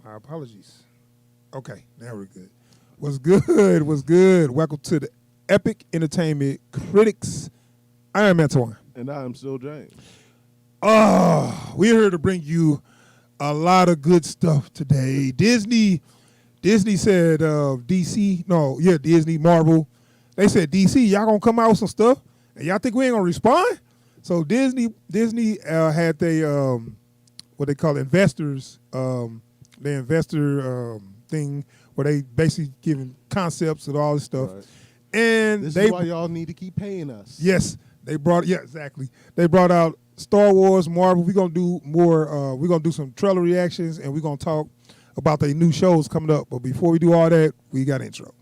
My apologies. Okay, now we're good. What's good? What's good? Welcome to the Epic Entertainment Critics. I am Antoine. And I am still James. We're here to bring you a lot of good stuff today. Disney said DC, Disney, Marvel. They said DC, y'all gonna come out with some stuff, and y'all think we ain't gonna respond? So Disney had they what they call investors, the investor thing where they basically giving concepts and all this stuff. Right. And this is why y'all need to keep paying us. Yes, exactly. They brought out Star Wars, Marvel. We're gonna do more. We're gonna do some trailer reactions, and we're gonna talk about their new shows coming up. But before we do all that, we got an intro.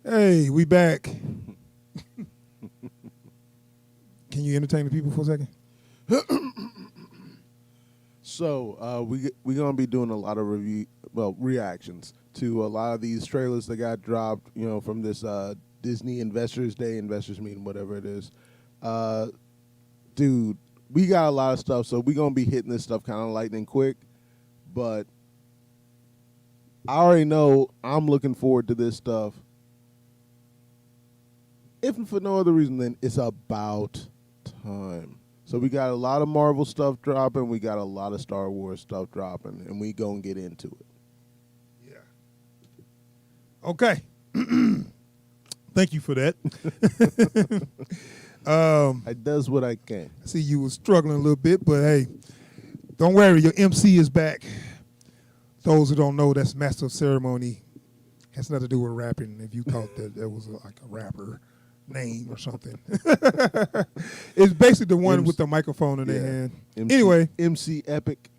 Hey, we back. Can you entertain the people for a second? So we're gonna be doing a lot of reactions to a lot of these trailers that got dropped, from this Disney Investors Day, investors meeting, whatever it is. Dude, we got a lot of stuff, so we're gonna be hitting this stuff kind of lightning quick. But I already know I'm looking forward to this stuff. If for no other reason than it's about time. So we got a lot of Marvel stuff dropping. We got a lot of Star Wars stuff dropping, and we gonna get into it. Yeah. Okay. Thank you for that. I does what I can. I see you were struggling a little bit, but hey, don't worry. Your MC is back. Those who don't know, that's Master of Ceremony. Has nothing to do with rapping. If you thought that was like a rapper name or something. It's basically the one with the microphone in their hand. Anyway. MC Epic.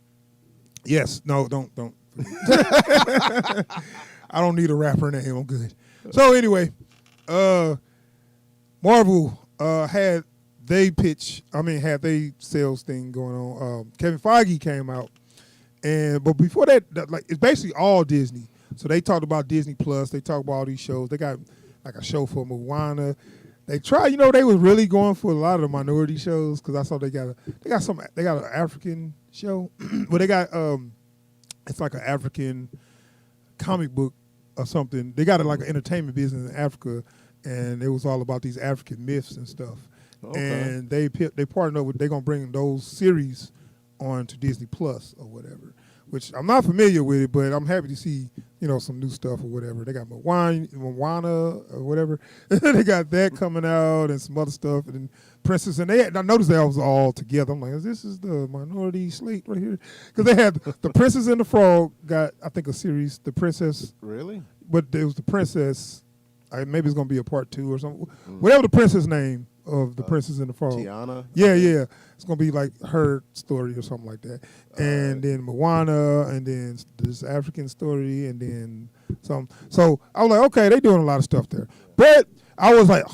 Yes. No, don't. I don't need a rapper name. I'm good. So anyway, Marvel had they sales thing going on. Kevin Feige came out, but before that, it's basically all Disney. So they talked about Disney Plus. They talked about all these shows. They got like a show for Moana. They tried, they was really going for a lot of the minority shows because I saw they got an African show. Well, they got it's like an African comic book or something. They got like an entertainment business in Africa, and it was all about these African myths and stuff. Okay. And they partnered up with, they're gonna bring those series on to Disney Plus or whatever. Which I'm not familiar with it, but I'm happy to see, some new stuff or whatever. They got Moana or whatever. They got that coming out and some other stuff. And then Princess, and I noticed that was all together. I'm like, this is the minority slate right here. Because they had the Princess and the Frog got, I think, a series. The Princess. Really? But it was the Princess. Maybe it's going to be a part 2 or something. Whatever the princess name of the Princess and the Frog. Tiana? Yeah. It's going to be like her story or something like that. And then Moana, and then this African story, and then some. So I was like, okay, they doing a lot of stuff there. But I was like,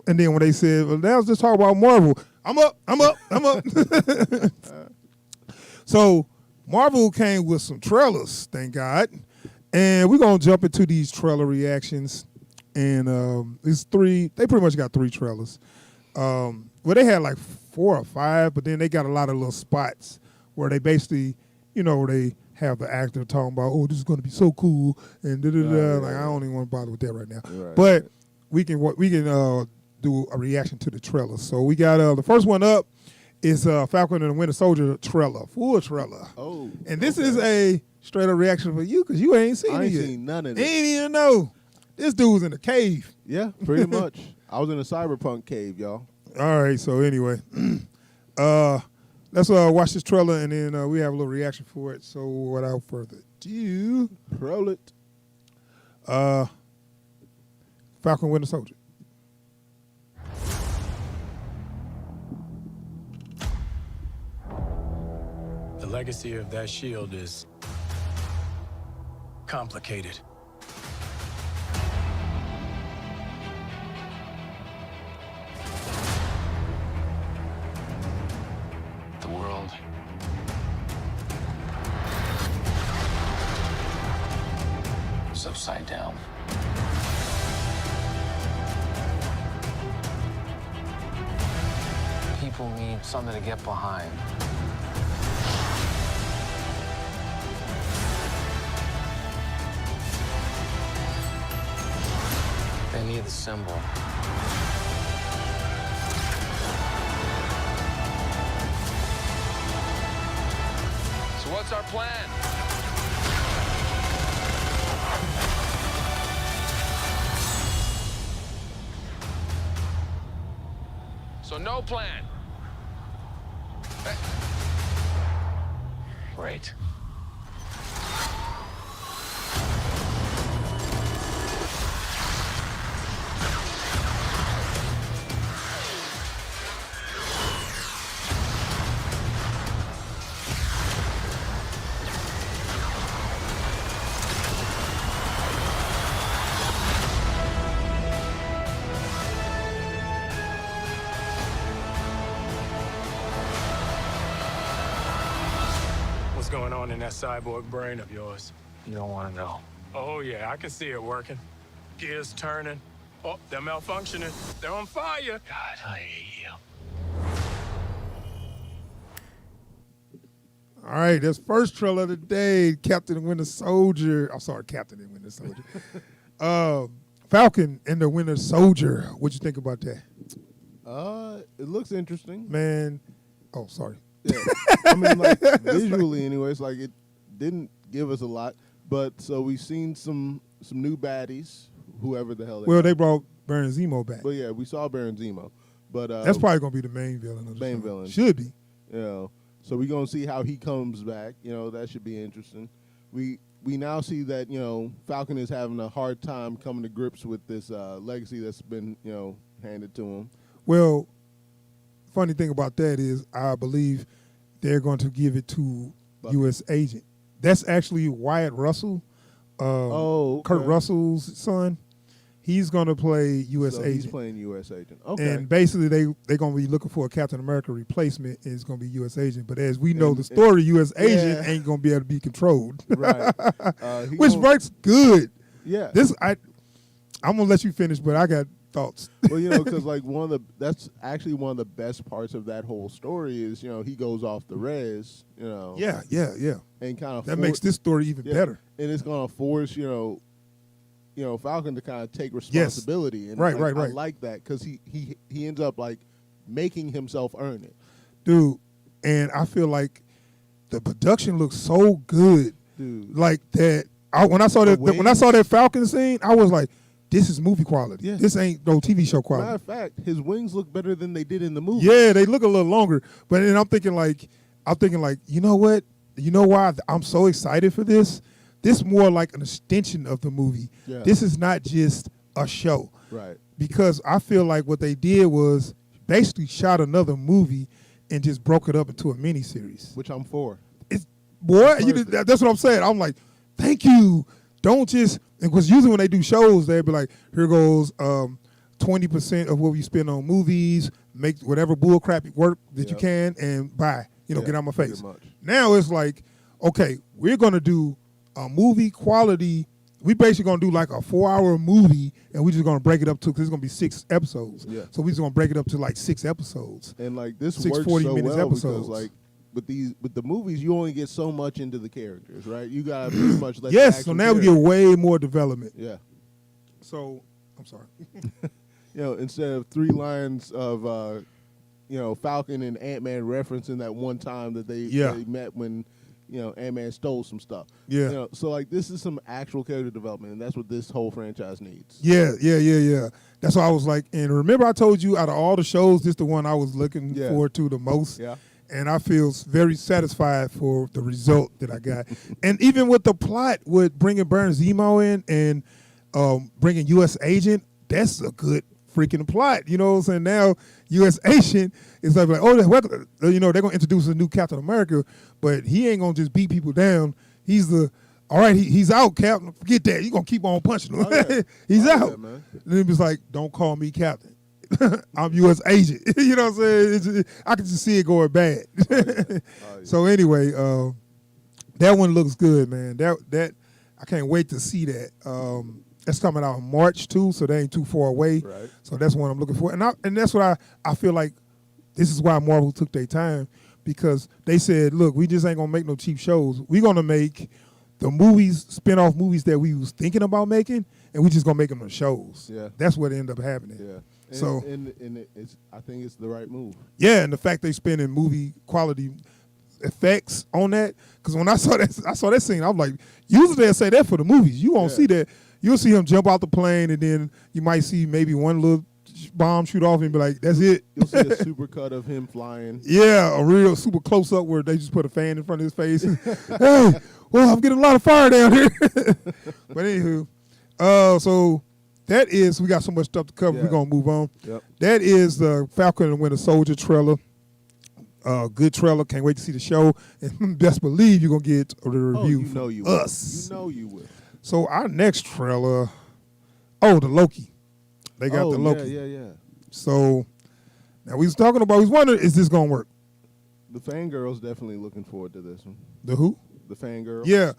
and then when they said, well, now let's just talk about Marvel. I'm up. So Marvel came with some trailers, thank God. And we're going to jump into these trailer reactions. And it's 3. They pretty much got 3 trailers. Well, they had like 4 or 5, but then they got a lot of little spots where they basically, where they have the actor talking about, oh, this is going to be so cool, and da-da-da. Like, I don't even want to bother with that right now. Right. But we can do a reaction to the trailer. So we got the first one up is Falcon and the Winter Soldier trailer, full trailer. Oh. And this is a straight up reaction for you because you ain't seen it yet. I ain't seen none of it. Ain't even know. This dude's in a cave. Yeah, pretty much. I was in a cyberpunk cave, y'all. All right, so anyway, let's watch this trailer, and then we have a little reaction for it. So without further ado, roll it. Falcon Winter Soldier. The legacy of that shield is complicated. The world upside down. People need something to get behind. They need the symbol. So what's our plan? So no plan. Great. What's going on in that cyborg brain of yours? You don't want to know. Oh, yeah, I can see it working. Gears turning. Oh, they're malfunctioning. They're on fire. God, I hate you. All right, that's first trailer of the day. Captain and Winter Soldier. I'm sorry, Captain and Winter Soldier. Falcon and the Winter Soldier. What'd you think about that? It looks interesting. Man, oh, sorry. Yeah. I mean, like, visually, anyways, like, it didn't give us a lot. But, so we've seen some new baddies, whoever the hell they Well, are. they brought Baron Zemo back. But, yeah, we saw Baron Zemo. But That's probably going to be the main villain of the main show. villain. Should be. You know, so we're going to see how he comes back. You know, that should be interesting. We now see that, you know, Falcon is having a hard time coming to grips with this legacy that's been, you know, handed to him. Well, funny thing about that is I believe they're going to give it to Bucky. U.S. Agent. That's actually Wyatt Russell, Okay. Kurt Russell's son. He's going to play U.S. So Agent. he's playing U.S. Agent. Okay. And basically, they're going to be looking for a Captain America replacement, and it's going to be U.S. Agent. But as we know, And- the story, U.S. Agent Yeah. ain't going to be able to be controlled, Right. which works good. Yeah. I'm going to let you finish, but I got thoughts. Well, you know, because like that's actually one of the best parts of that whole story is, you know, he goes off the res, you know. Yeah. And kind of That makes this story even better. And it's gonna force, you know, Falcon to kind of take responsibility. And Right, like, right. I like that because he ends up like making himself earn it. Dude, and I feel like the production looks so good. Dude. Like that when I saw that Falcon scene, I was like, this is movie quality. Yeah. This ain't no TV show Matter quality. of fact, his wings look better than they did in the movie. Yeah, they look a little longer. But then I'm thinking like, you know what? You know why I'm so excited for this? This is more like an extension of the movie. Yeah. This is not just a show. Right. Because I feel like what they did was basically shot another movie and just broke it up into a miniseries. Which I'm for. It's that's what I'm saying. I'm like, thank you. Don't just, because usually when they do shows, they'd be like, here goes 20% of what we spend on movies, make whatever bull crap work that you can, and bye. Get out of my face. pretty much. Now it's like, okay, we're going to do a movie quality. We basically going to do like a 4-hour movie, and we're just going to break it up to, because it's going to be 6 episodes. Yeah. So we're just going to break it up to like 6 episodes. And like this 6 works 40 so minutes well episodes. because like with the movies, you only get so much into the characters, right? You gotta pretty much let the Yes, so actual now we get character- way more development. Yeah. So, I'm sorry. You know, instead of 3 lines of you know, Falcon and Ant-Man referencing that one time that they met when, you know, Ant-Man stole some stuff. Yeah. You know, so like this is some actual character development, and that's what this whole franchise needs. Yeah. That's why I was like, and remember I told you out of all the shows, this the one I was looking forward to the most. Yeah. And I feel very satisfied for the result that I got. And even with the plot, with bringing Baron Zemo in and bringing U.S. Agent, that's a good freaking plot. You know what I'm saying? Now, U.S. Agent is like, oh, they're going to introduce a new Captain America, but he ain't going to just beat people down. He's all right, he's out, Captain. Forget that. You're going to keep on punching him. Oh, yeah. He's out. Yeah, man. And then he was like, don't call me Captain. I'm U.S. Agent. You know what I'm saying? I can just see it going bad. Oh, yeah. So anyway, that one looks good, man. I can't wait to see that. That's coming out in March too, so they ain't too far away. Right. So that's what I'm looking for, and that's what I feel like. This is why Marvel took their time, because they said, look, we just ain't gonna make no cheap shows. We're gonna make the movies, spin-off movies that we was thinking about making, and we just gonna make them the shows. Yeah. That's what ended up happening. Yeah. And, So and it's, I think it's the right move. yeah, and the fact they spending movie quality effects on that, because when I saw that scene, I was like, usually they say that for the movies. You won't see that. You'll see him jump out the plane, and then you might see maybe one little bomb shoot off and be like, that's it. You'll see a super cut of him flying. Yeah, a real super close up where they just put a fan in front of his face. Hey, well, I'm getting a lot of fire down here. But anywho, so that is, we got so much stuff to cover. Yeah. We're going to move on. Yep. That is the Falcon and Winter Soldier trailer. Good trailer. Can't wait to see the show. And best believe you're going to get the review you know from you us. will. You know you will. So our next trailer, the Loki. They got the Loki. Yeah. So now we was wondering, is this going to work? The fangirl's definitely looking forward to this one. The who? The fangirl. Yeah.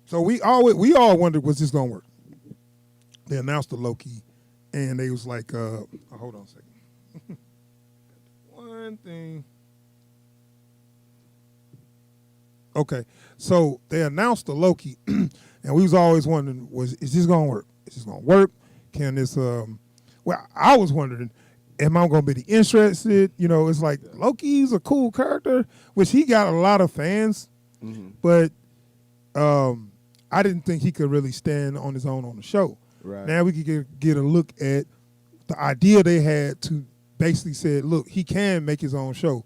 So we all wondered, was this going to work? They announced the Loki, and they was like, hold on a second. One thing. Okay. So they announced the Loki, and we was always wondering, is this going to work? Is this going to work? Can this, well, I was wondering, am I going to be interested? You know, it's like Loki's a cool character, which he got a lot of fans, but I didn't think he could really stand on his own on the show. Right. Now we could get a look at the idea they had to basically say, look, he can make his own show.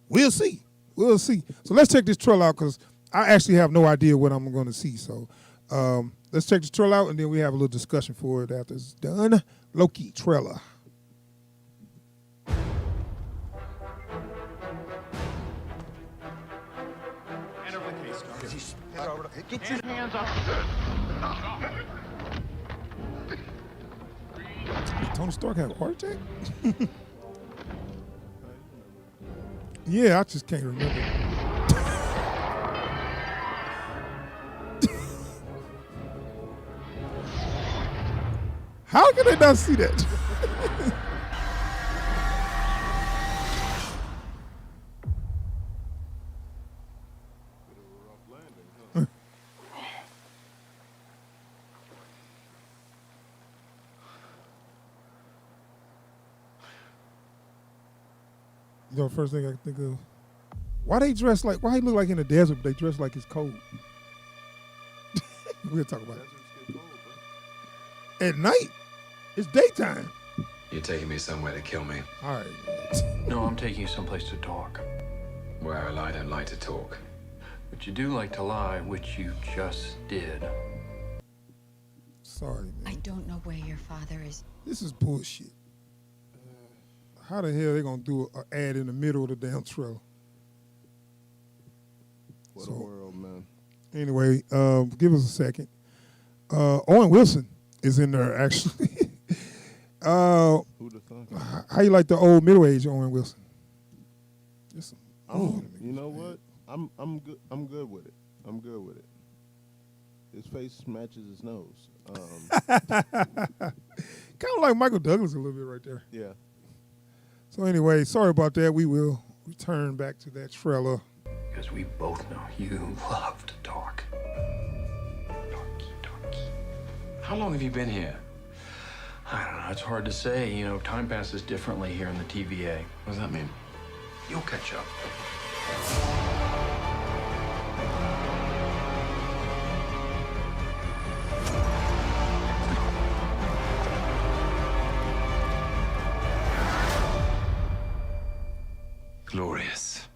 We'll see. We'll see. So let's check this trailer out, because I actually have no idea what I'm going to see. So let's check this trailer out, and then we have a little discussion for it after it's done. Loki trailer. Get your hands off. Did Tony Stark have a heart attack? Yeah, I just can't remember. How can they not see that? You know, first thing I think of, why he look like in the desert, but they dress like it's cold? We'll talk about it. At night, it's daytime. You're taking me somewhere to kill me. All right. No, I'm taking you someplace to talk. Well, I don't like to talk. But you do like to lie, which you just did. Sorry, man. I don't know where your father is. This is bullshit. How the hell they gonna do an ad in the middle of the damn trailer? What a world, man. Anyway, give us a second. Owen Wilson is in there, actually. Who'd have thought? How you like the old middle-aged Owen Wilson? You know what? I'm good. I'm good with it. I'm good with it. His face matches his nose. Kind of like Michael Douglas a little bit right there. Yeah. So So anyway, sorry about that. We will return back to that trailer. Because we both know you love to talk. Talky. How long have you been here? I don't know, it's hard to say. You know, time passes differently here in the TVA. What does that mean? You'll catch up. Glorious.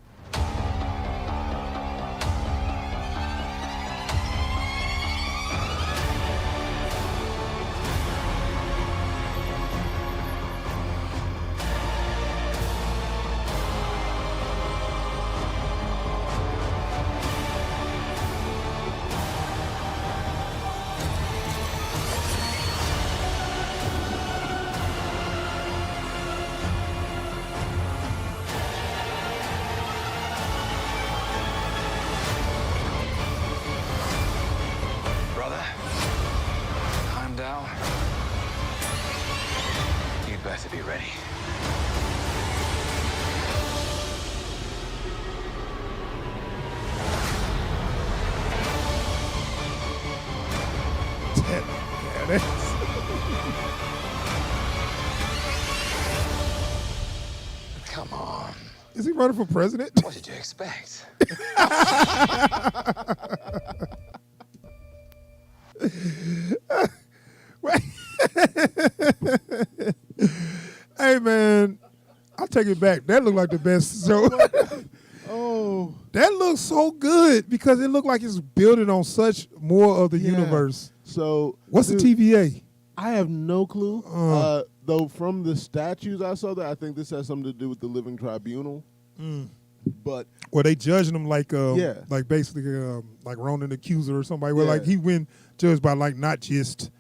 Come on. Is he running for president? What did you expect? Hey man, I'll take it back. That looked like the best show. Oh, That looks so good because it looked like it's building on such more of the yeah. universe. So What's dude, the TVA? I have no clue. Though from the statues I saw there, I think this has something to do with the Living Tribunal. But Well, they judging him like Yeah. like basically like Ronan the Accuser or somebody. Where Yeah. like he went judged by like not just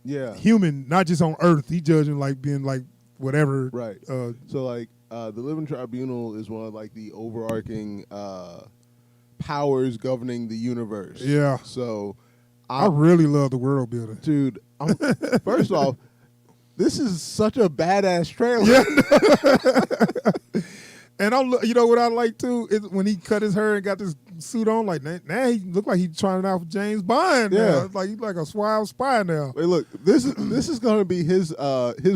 yeah, human, not just on Earth. He judging like being like whatever. right. So like the Living Tribunal is one of like the overarching powers governing the universe. Yeah. So I really love the world building. dude, first off, this is such a badass trailer. Yeah. And you know what I like too is when he cut his hair and got this suit on. Like now he look like he's trying out for James Bond. Now. Yeah. It's like he's like a suave spy now. Wait, look, this is going to be his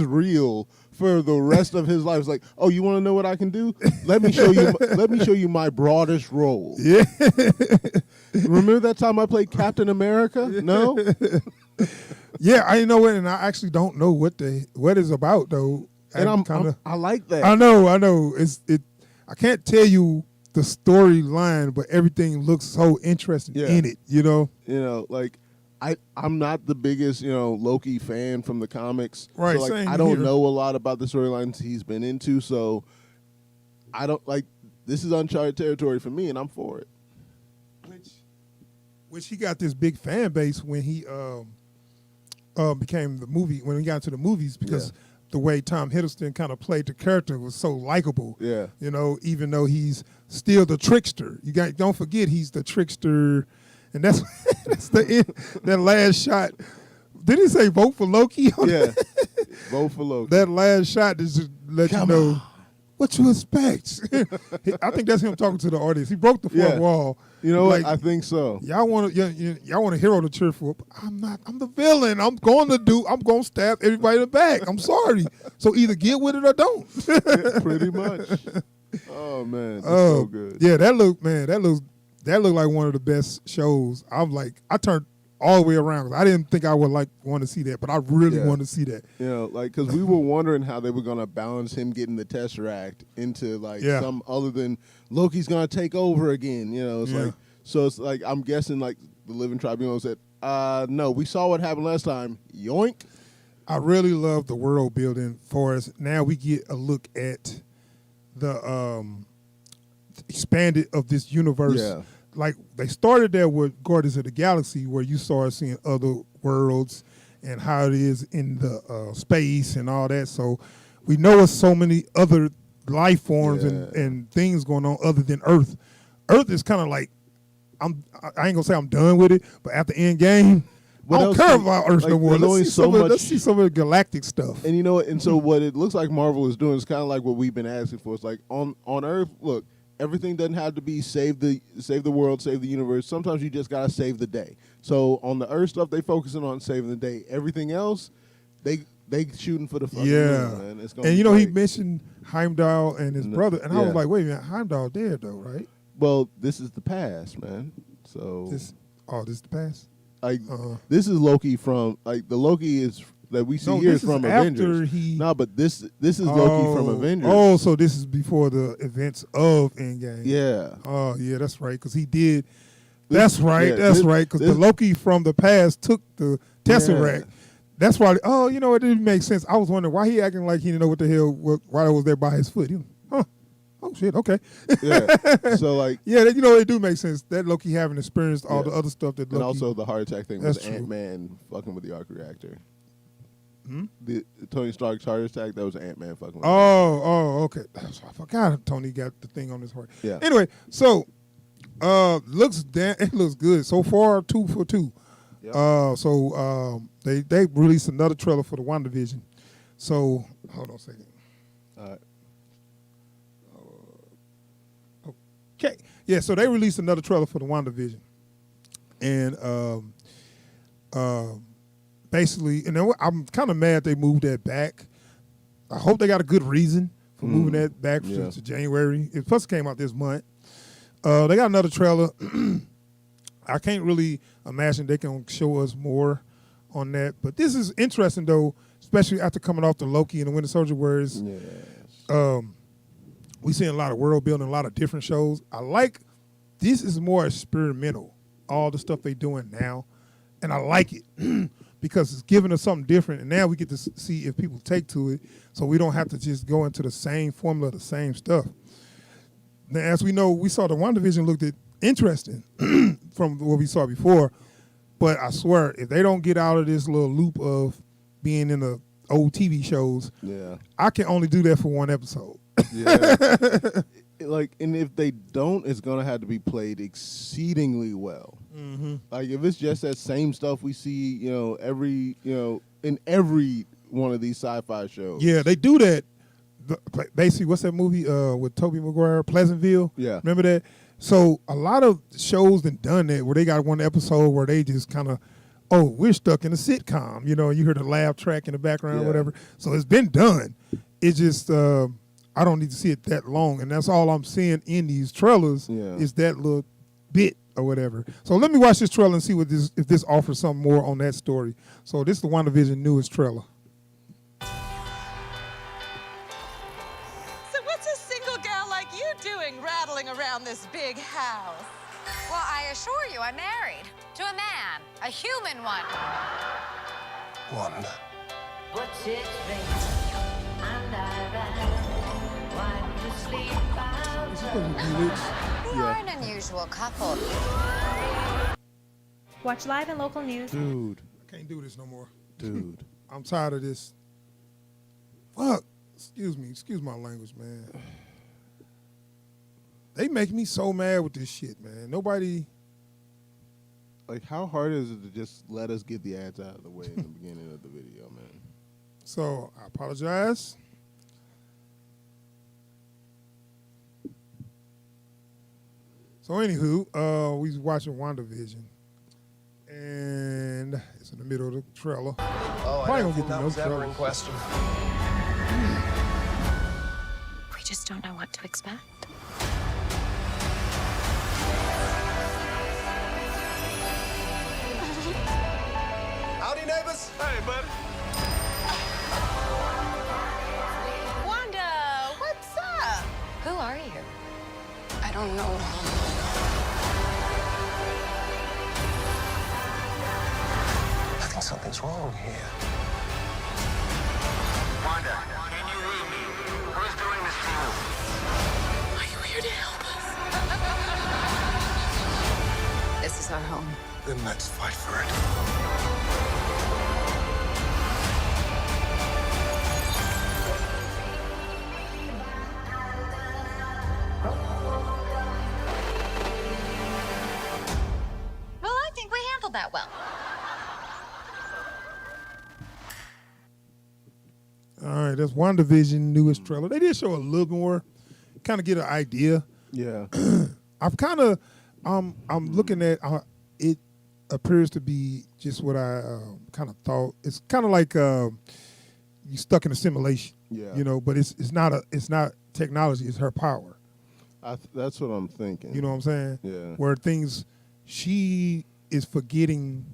reel for the rest of his life. It's like, oh, you want to know what I can do? Let me show you. Let me show you my broadest role. Yeah. Remember that time I played Captain America? No. Yeah, I know it, and I actually don't know what it's about though. And I I like that. I know. I can't tell you the storyline, but everything looks so interesting Yeah. in it. You know. You know, like I'm not the biggest, Loki fan from the comics. Right, So, like, same I don't here. know a lot about the storylines he's been into, so I don't like this is uncharted territory for me, and I'm for it. Which he got this big fan base when he became when he got into the movies because the way Tom Hiddleston kind of played the character was so likable. Yeah. You know, even though he's still the trickster. Don't forget he's the trickster, and that's that last shot. Did he say vote for Loki? Yeah. Vote for Loki. That last shot is just let you know what you expect. I think that's him talking to the audience. He broke the fourth wall. You know Like, what? I think so. Y'all want a hero to cheer for. But I'm not. I'm the villain. I'm going to stab everybody in the back. I'm sorry. So either get with it or don't. Yeah, pretty much. Oh man, it's so good. Yeah, that looked like one of the best shows. I turned all the way around. I didn't think I would want to see that, but I really want to see that. You know, like because we were wondering how they were gonna balance him getting the Tesseract into some other than Loki's gonna take over again. You know, it's like I'm guessing like the Living Tribunal said, no, we saw what happened last time. Yoink. I really love the world building for us. Now we get a look at the expanded of this universe. Yeah. Like they started there with Guardians of the Galaxy, where you started seeing other worlds and how it is in the space and all that. So we know there's so many other life forms and things going on other than Earth. Earth is kind of like I ain't gonna say I'm done with it, but after Endgame, I don't care about Earth no more. Let's see some of the galactic stuff. And you know, and so what it looks like Marvel is doing is kind of like what we've been asking for. It's like on Earth, look, everything doesn't have to be save the world, save the universe. Sometimes you just gotta save the day. So on the Earth stuff, they focusing on saving the day. Everything else, they shooting for the fucking moon, man. It's gonna and be you know, he great. mentioned Heimdall and his brother, and I was like, wait a minute, Heimdall dead though, right? Well, this is the past, man. So This is the past. like this is Loki from like the Loki is that we see here is from Avengers. No, but this is Loki from Avengers. Oh, so this is before the events of Endgame. Yeah. Oh, yeah, that's right. Because he did. That's right. yeah, That's this- right. Because the Loki from the past took the Tesseract. Yeah. That's why. Oh, you know, it didn't make sense. I was wondering why he acting like he didn't know what the hell. Why it was there by his foot. He was, oh shit. Okay. Yeah. So like. Yeah, you know, it do make sense. That Loki having experienced all the other stuff that Loki. And also the heart attack thing That's was true. Ant-Man fucking with the arc reactor. The Tony Stark's heart attack, that was Ant-Man fucking with Okay. I forgot Tony got the thing on his heart. Yeah. Anyway, so it looks good. So far, 2 for 2. Yep. They released another trailer for the WandaVision. So hold on a second. Okay. Yeah, so they released another trailer for the WandaVision. And basically, I'm kind of mad they moved that back. I hope they got a good reason for moving that back to January. It first came out this month. They got another trailer. I can't really imagine they can show us more on that. But this is interesting, though, especially after coming off the Loki and the Winter Soldier, where it's, we seeing a lot of world building, a lot of different shows. I like this is more experimental, all the stuff they doing now. And I like it because it's giving us something different. And now we get to see if people take to it so we don't have to just go into the same formula, the same stuff. Now, as we know, we saw the WandaVision looked at interesting from what we saw before. But I swear, if they don't get out of this little loop of being in the old TV shows, I can only do that for one episode. And if they don't, it's gonna have to be played exceedingly well. Like if it's just that same stuff we see, in every one of these sci-fi shows. Yeah, they do that. Basically, what's that movie with Tobey Maguire, Pleasantville? Yeah, remember that? So a lot of shows done that where they got one episode where they just kind of, we're stuck in a sitcom. You hear the laugh track in the background or whatever. So it's been done. It's just I don't need to see it that long, and that's all I'm seeing in these trailers is that little bit or whatever. So let me watch this trailer and see if this offers something more on that story. So this is the WandaVision newest trailer. So what's a single gal like you doing rattling around this big house? Well, I assure you, I'm married to a man, a human one. Wanda. What's it been? And I ran. We are an unusual couple. Watch live and local news. Dude. I can't do this no more. Dude. I'm tired of this. Fuck. Excuse my language, man. They make me so mad with this shit, man. Nobody. Like, how hard is it to just let us get the ads out of the way in the beginning of the video, man? So, I apologize. So anywho, we was watching WandaVision, and it's in the middle of the trailer. Oh, Probably I gonna don't think get that the was no ever trailer. in question. We just don't know what to expect. Howdy, neighbors. Hey, buddy. Wanda, what's up? Who are you? I don't know. I think something's wrong here. Wanda, can you read me? Who's doing this to you? Are you here to help us? This is our home. Then let's fight for it. Well, I think we handled that well. All right, that's WandaVision newest trailer. They did show a little more, kind of get an idea. Yeah. I'm kind of, I'm looking at it appears to be just what I kind of thought. It's kind of like you stuck in a simulation. Yeah. But it's not technology. It's her power. That's what I'm thinking. You know what I'm saying? Yeah. Where things she is forgetting,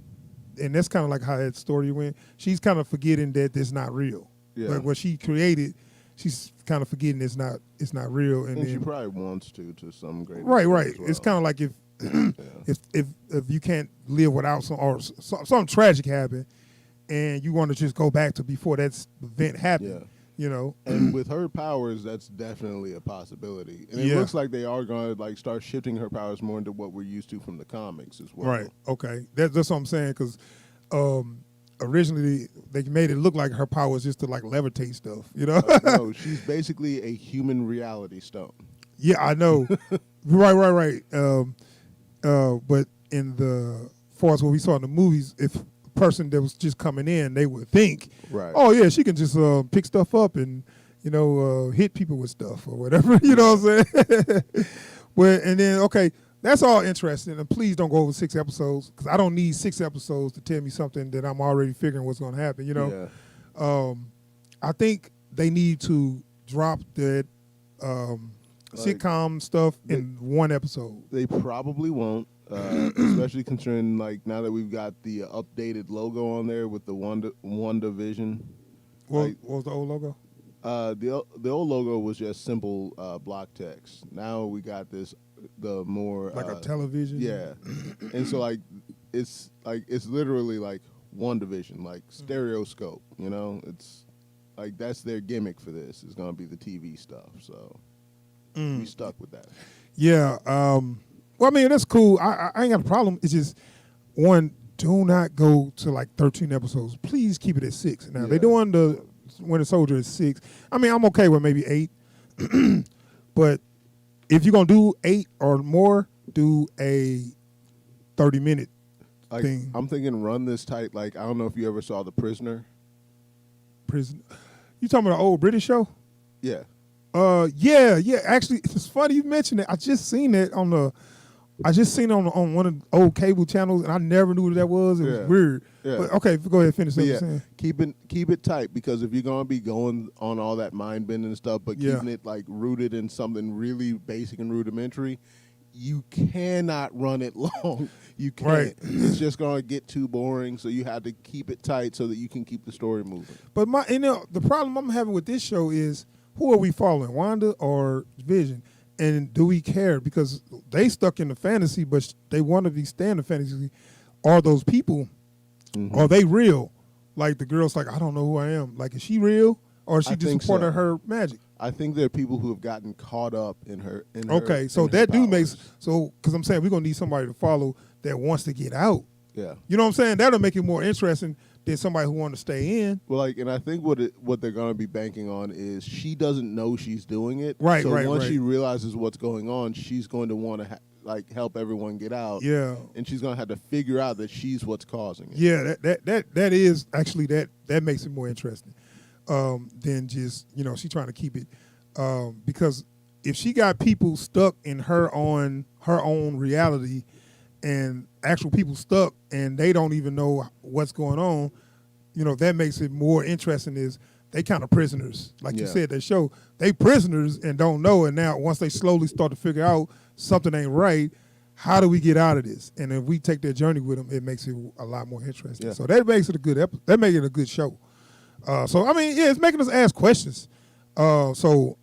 and that's kind of like how that story went. She's kind of forgetting that it's not real. Yeah. Like what she created, she's kind of forgetting it's not real. And she then, probably wants to some great right. extent as well. It's kind of like if you can't live without something tragic happened, and you want to just go back to before that event happened. Yeah. And with her powers, that's definitely a possibility. And it looks like they are going to start shifting her powers more into what we're used to from the comics as well. Right. Okay. That's what I'm saying, because originally they made it look like her power was just to levitate stuff. No, she's basically a human reality stone. Yeah, I know. Right. But in the far as what we saw in the movies, if a person that was just coming in, they would think, oh yeah, she can just pick stuff up and hit people with stuff or whatever. You know what I'm saying? And then that's all interesting. And please don't go over 6 episodes, because I don't need 6 episodes to tell me something that I'm already figuring what's going to happen. I think they need to drop that sitcom stuff in one episode. They probably won't, especially considering like now that we've got the updated logo on there with the WandaVision. What was the old logo? The old logo was just simple block text. Now we got the more like a television. Yeah, and so it's literally like WandaVision, like stereoscope. You know, it's like that's their gimmick for this. Is going to be the TV stuff. So we stuck with that. Yeah. Well, I mean that's cool. I ain't got a problem. It's just one. Do not go to like 13 episodes. Please keep it at 6. Now they're doing the Winter Soldier at 6. I mean, I'm okay with maybe 8, but if you're gonna do 8 or more, do a 30-minute thing. I'm thinking run this tight. Like I don't know if you ever saw The Prisoner. You talking about the old British show? Yeah. Yeah. Actually, it's funny you mentioned it. I just seen it on one of the old cable channels, and I never knew what that was. It was weird. Yeah. But okay, go ahead, finish what you're saying. Keep it tight, because if you're gonna be going on all that mind bending stuff, but keeping it like rooted in something really basic and rudimentary, you cannot run it long. You can't. Right. It's just gonna get too boring. So you have to keep it tight so that you can keep the story moving. But the problem I'm having with this show is, who are we following, Wanda or Vision? And do we care? Because they stuck in the fantasy, but they want to stay in the fantasy. Are those people, are they real? Like the girl's like, I don't know who I am. Like, is she real? Or is she just a part of her magic? I think there are people who have gotten caught up in her. So that dude makes, because I'm saying we're going to need somebody to follow that wants to get out. Yeah. You know what I'm saying? That'll make it more interesting than somebody who wants to stay in. Well, and I think what they're going to be banking on is she doesn't know she's doing it. Right, so right, once right. she realizes what's going on, she's going to want to help everyone get out. Yeah. And she's going to have to figure out that she's what's causing it. Yeah, that is actually that makes it more interesting than just, she trying to keep it. Because if she got people stuck in her own reality, and actual people stuck and they don't even know what's going on, that makes it more interesting. Is they kind of prisoners. Like you said, they prisoners and don't know. And now once they slowly start to figure out something ain't right, how do we get out of this? And if we take their journey with them, it makes it a lot more interesting. Yeah. So that makes it a good that makes it a good show. So I mean, it's making us ask questions. So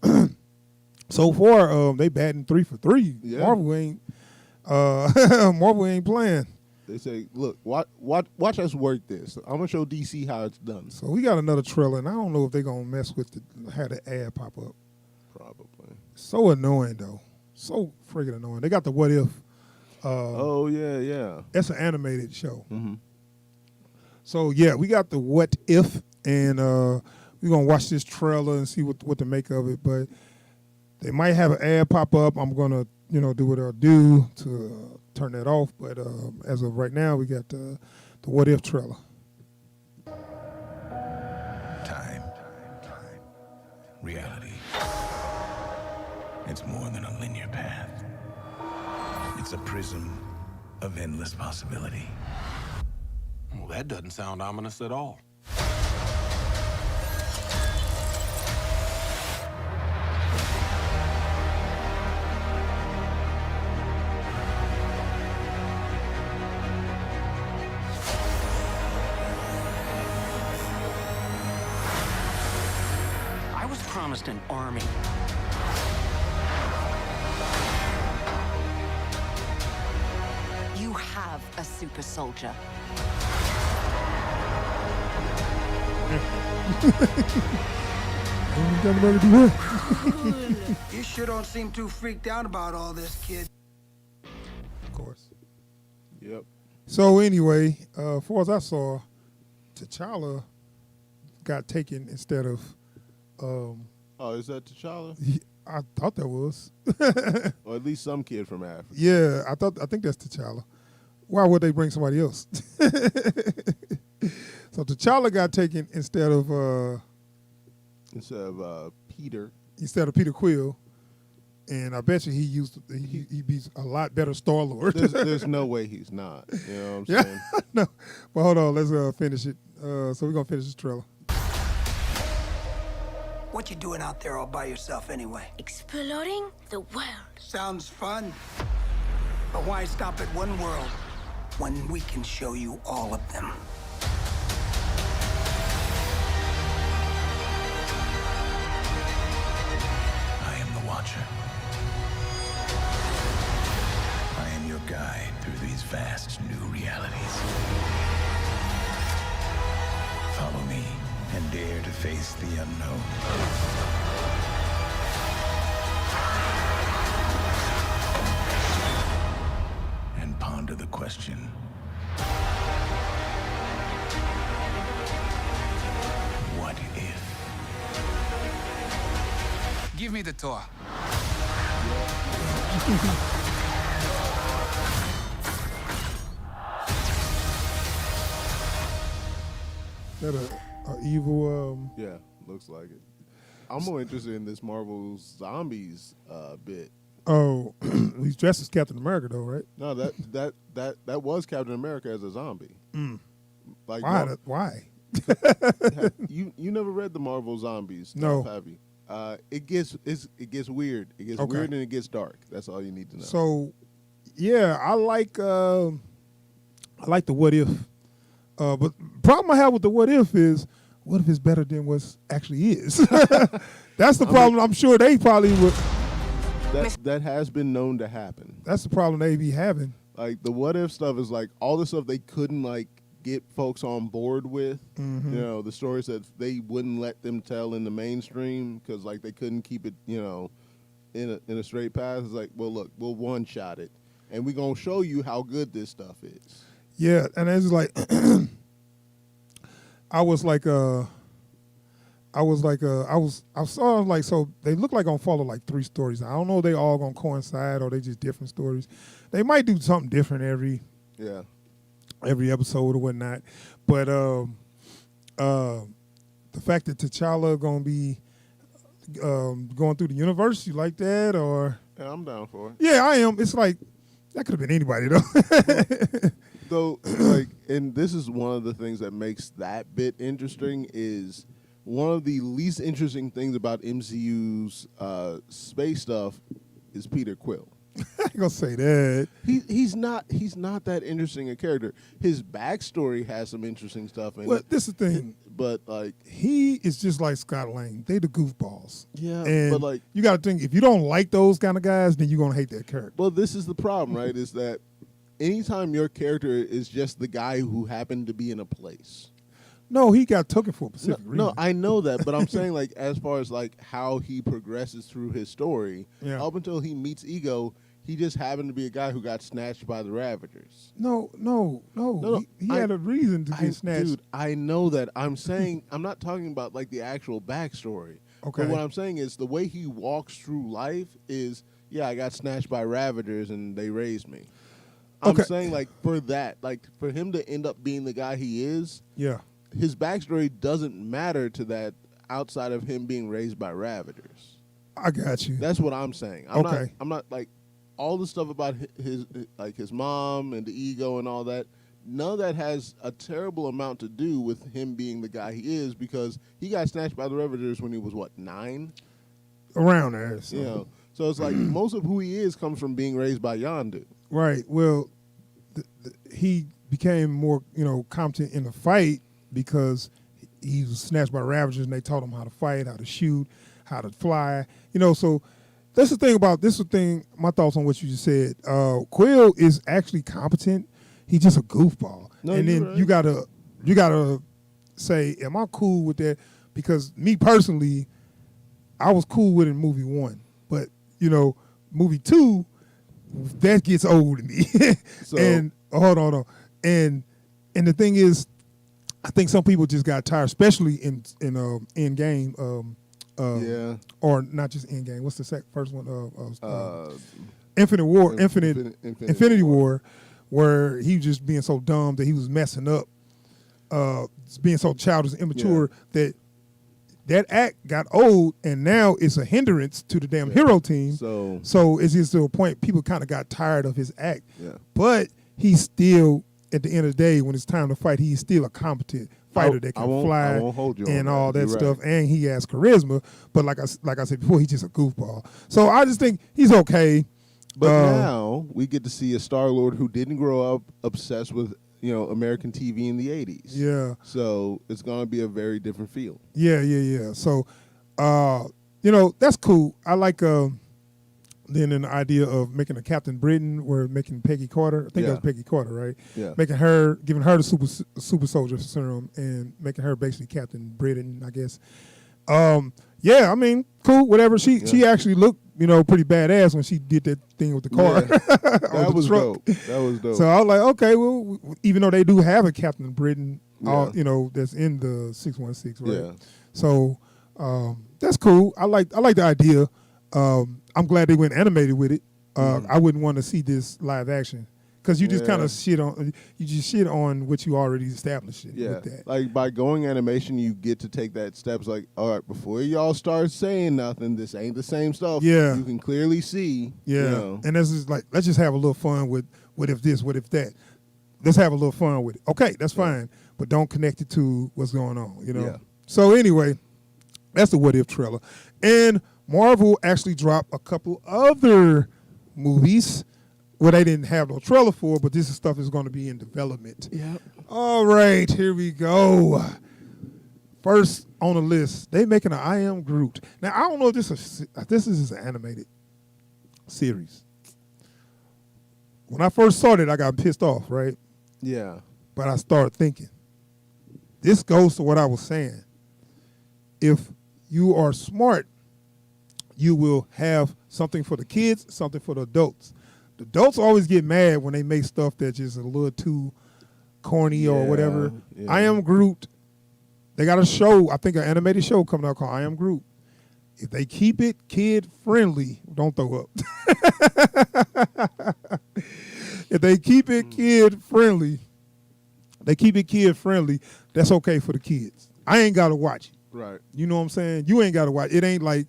far, they batting 3 for 3. Yeah. Marvel ain't playing. They say, look, watch us work this. I'm gonna show DC how it's done. So we got another trailer, and I don't know if they're gonna mess with have the ad pop up. Probably. So annoying though. So freaking annoying. They got the What If. Oh yeah. That's an animated show. Mm-hmm. So yeah, we got the What If, and we're gonna watch this trailer and see what to make of it. But they might have an ad pop up. I'm gonna do what I'll do to turn that off. But as of right now, we got the What If trailer. Time. Reality. It's more than a linear path. It's a prism of endless possibility. Well, that doesn't sound ominous at all. I was promised an army. You have a super soldier. You sure don't seem too freaked out about all this, kid. Of course. Yep. So anyway, as far as I saw, T'Challa got taken instead of. Oh, is that T'Challa? I thought that was. Or at least some kid from Africa. Yeah, I think that's T'Challa. Why would they bring somebody else? So T'Challa got taken instead of Peter. Instead of Peter Quill, and I bet you he beats a lot better Star-Lord. There's no way he's not. You know what I'm saying? No. But hold on, let's finish it. So we're gonna finish this trailer. What you doing out there all by yourself anyway? Exploring the world. Sounds fun. But why stop at one world when we can show you all of them? I am the Watcher. I am your guide through these vast new realities. Follow me and dare to face the unknown. And ponder the question. What if? Give me the tour. That a evil. Yeah, looks like it. I'm more interested in this Marvel Zombies bit. Oh, he's dressed as Captain America though, right? No, that was Captain America as a zombie. Like Why? Why? you never read the Marvel Zombies stuff, No. have you? It gets weird. It gets Okay. weird and it gets dark. That's all you need to know. So, yeah, I like the what if. But the problem I have with the what if is, what if it's better than what's actually is? That's the problem. I'm sure they probably would. That has been known to happen. That's the problem they be having. Like the what if stuff is like all the stuff they couldn't like get folks on board with. Mhm. You know, the stories that they wouldn't let them tell in the mainstream because like they couldn't keep it, you know, in a straight path. It's like, well, look, we'll one shot it, and we're gonna show you how good this stuff is. Yeah, and it's like I saw like, so they look like gonna follow like 3 stories. I don't know if they all gonna coincide or they just different stories. They might do something different every episode or whatnot. But the fact that T'Challa gonna be going through the universe, you like that? Or Yeah, I'm down for it. yeah, I am. It's like that could have been anybody though. Though, like, and this is one of the things that makes that bit interesting is one of the least interesting things about MCU's space stuff is Peter Quill. I ain't gonna say that. He's not that interesting a character. His backstory has some interesting stuff in Well, it. this is the thing. But like he is just like Scott Lang. They the goofballs. Yeah, and but like you got to think, if you don't like those kind of guys, then you're gonna hate that character. Well, this is the problem, right? Is that anytime your character is just the guy who happened to be in a place. No, he got taken for a specific reason. No, I know that, but I'm saying like as far as like how he progresses through his story, Yeah. up until he meets Ego, he just happened to be a guy who got snatched by the Ravagers. No. He had a reason to get snatched. Dude, I know that. I'm saying I'm not talking about like the actual backstory. Okay. But what I'm saying is the way he walks through life is, yeah, I got snatched by Ravagers and they raised me. I'm saying like for that, like for him to end up being the guy he is, Yeah. his backstory doesn't matter to that outside of him being raised by Ravagers. I got you. That's what I'm saying. I'm not like all the stuff about his mom and the ego and all that. None of that has a terrible amount to do with him being the guy he is because he got snatched by the Ravagers when he was 9? Around there. So. You know, so it's like most of who he is comes from being raised by Yondu. Right. Well, he became more, competent in the fight because he was snatched by Ravagers and they taught him how to fight, how to shoot, how to fly. So that's the thing. My thoughts on what you just said. Quill is actually competent. He's just a goofball. No, and then right. you gotta say, am I cool with that? Because me personally, I was cool with it in movie 1, but movie 2, that gets old to me. So, and hold on. And the thing is, I think some people just got tired, especially in Endgame. Yeah. Or not just Endgame. What's the first one? Infinite War. Infinity War, where he was just being so dumb that he was messing up, being so childish and immature that act got old, and now it's a hindrance to the damn hero team. So it's just to a point people kind of got tired of his act. Yeah. But he still at the end of the day, when it's time to fight, he's still a competent fighter that can fly I won't hold you and on all that You're stuff, right. and he has charisma. But like I said before, he's just a goofball. So I just think he's okay. But now we get to see a Star-Lord who didn't grow up obsessed with American TV in the 80s. Yeah. So it's gonna be a very different feel. Yeah. So, that's cool. I like then an idea of making a Captain Britain, where making Peggy Carter. I think that was Peggy Carter, right? Yeah. Giving her the super soldier serum and making her basically Captain Britain, I guess. Yeah, I mean, cool, whatever. She actually looked, pretty badass when she did that thing with the car. That was dope. That was dope. So I was like, okay, well, even though they do have a Captain Britain, that's in the 616, right? Yeah. So that's cool. I like the idea. I'm glad they went animated with it. I wouldn't want to see this live action because you just kind of shit on what you already established. With that. Like by going animation, you get to take that steps. Like, all right, before y'all start saying nothing, this ain't the same stuff. Yeah, you can clearly see. Yeah, and this is like, let's just have a little fun with what if this, what if that. Let's have a little fun with it. Okay, that's fine, but don't connect it to what's going on. Yeah. So anyway, that's the what if trailer, and Marvel actually dropped a couple other movies where they didn't have no trailer for, but this stuff is going to be in development. Yeah. All right, here we go. First on the list, they making an I Am Groot. Now I don't know if this is an animated series. When I first saw it, I got pissed off, right? Yeah. But I started thinking. This goes to what I was saying. If you are smart, you will have something for the kids, something for the adults. The adults always get mad when they make stuff that's just a little too corny or whatever. Yeah. I Am Groot. They got a show, I think an animated show coming out called I Am Groot. If they keep it kid friendly, don't throw up. If they keep it kid friendly, that's okay for the kids. I ain't got to watch it. Right. You know what I'm saying? You ain't got to watch. It ain't like,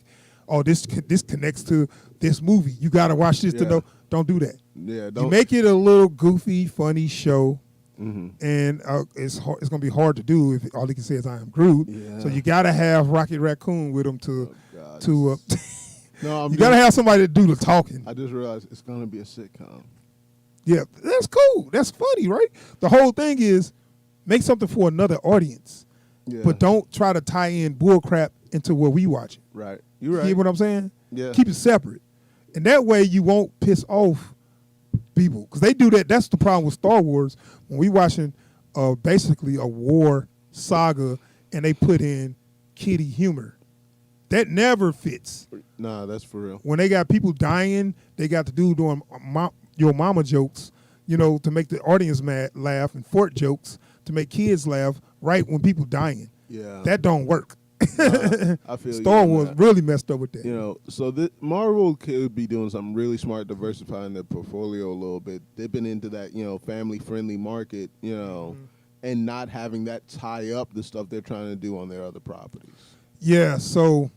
oh, this connects to this movie. You got to watch this to know. Don't do that. Yeah. You make it a little goofy, funny show, mm-hmm. and it's going to be hard to do if all he can say is I Am Groot. Yeah. So you got to have Rocket Raccoon with him No, you got to have somebody to do the talking. I just realized it's going to be a sitcom. Yeah, that's cool. That's funny, right? The whole thing is make something for another audience, but don't try to tie in bullcrap into what we watching. Right. You're right. You hear what I'm saying? Yeah. Keep it separate. And that way you won't piss off people. Because they do that. That's the problem with Star Wars. When we watching basically a war saga and they put in kiddie humor, that never fits. Nah, that's for real. When they got people dying, they got the dude doing your mama jokes, to make the audience laugh, and fort jokes to make kids laugh right when people dying. Yeah. That don't work. I feel Star Wars really messed up with that. So Marvel could be doing something really smart, diversifying their portfolio a little bit. They've been into that, family-friendly market, and not having that tie up the stuff they're trying to do on their other properties. Yeah, so,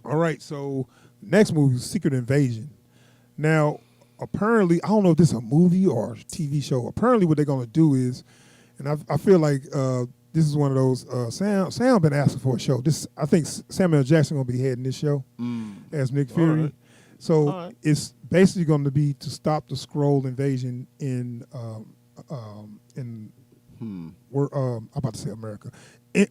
all right, so next movie is Secret Invasion. Now, apparently, I don't know if this is a movie or a TV show. Apparently what they're going to do is, and I feel like this is one of those, Sam been asking for a show. I think Samuel Jackson going to be heading this show as Nick Fury. Right. So it's basically going to be to stop the Skrull invasion I'm about to say America.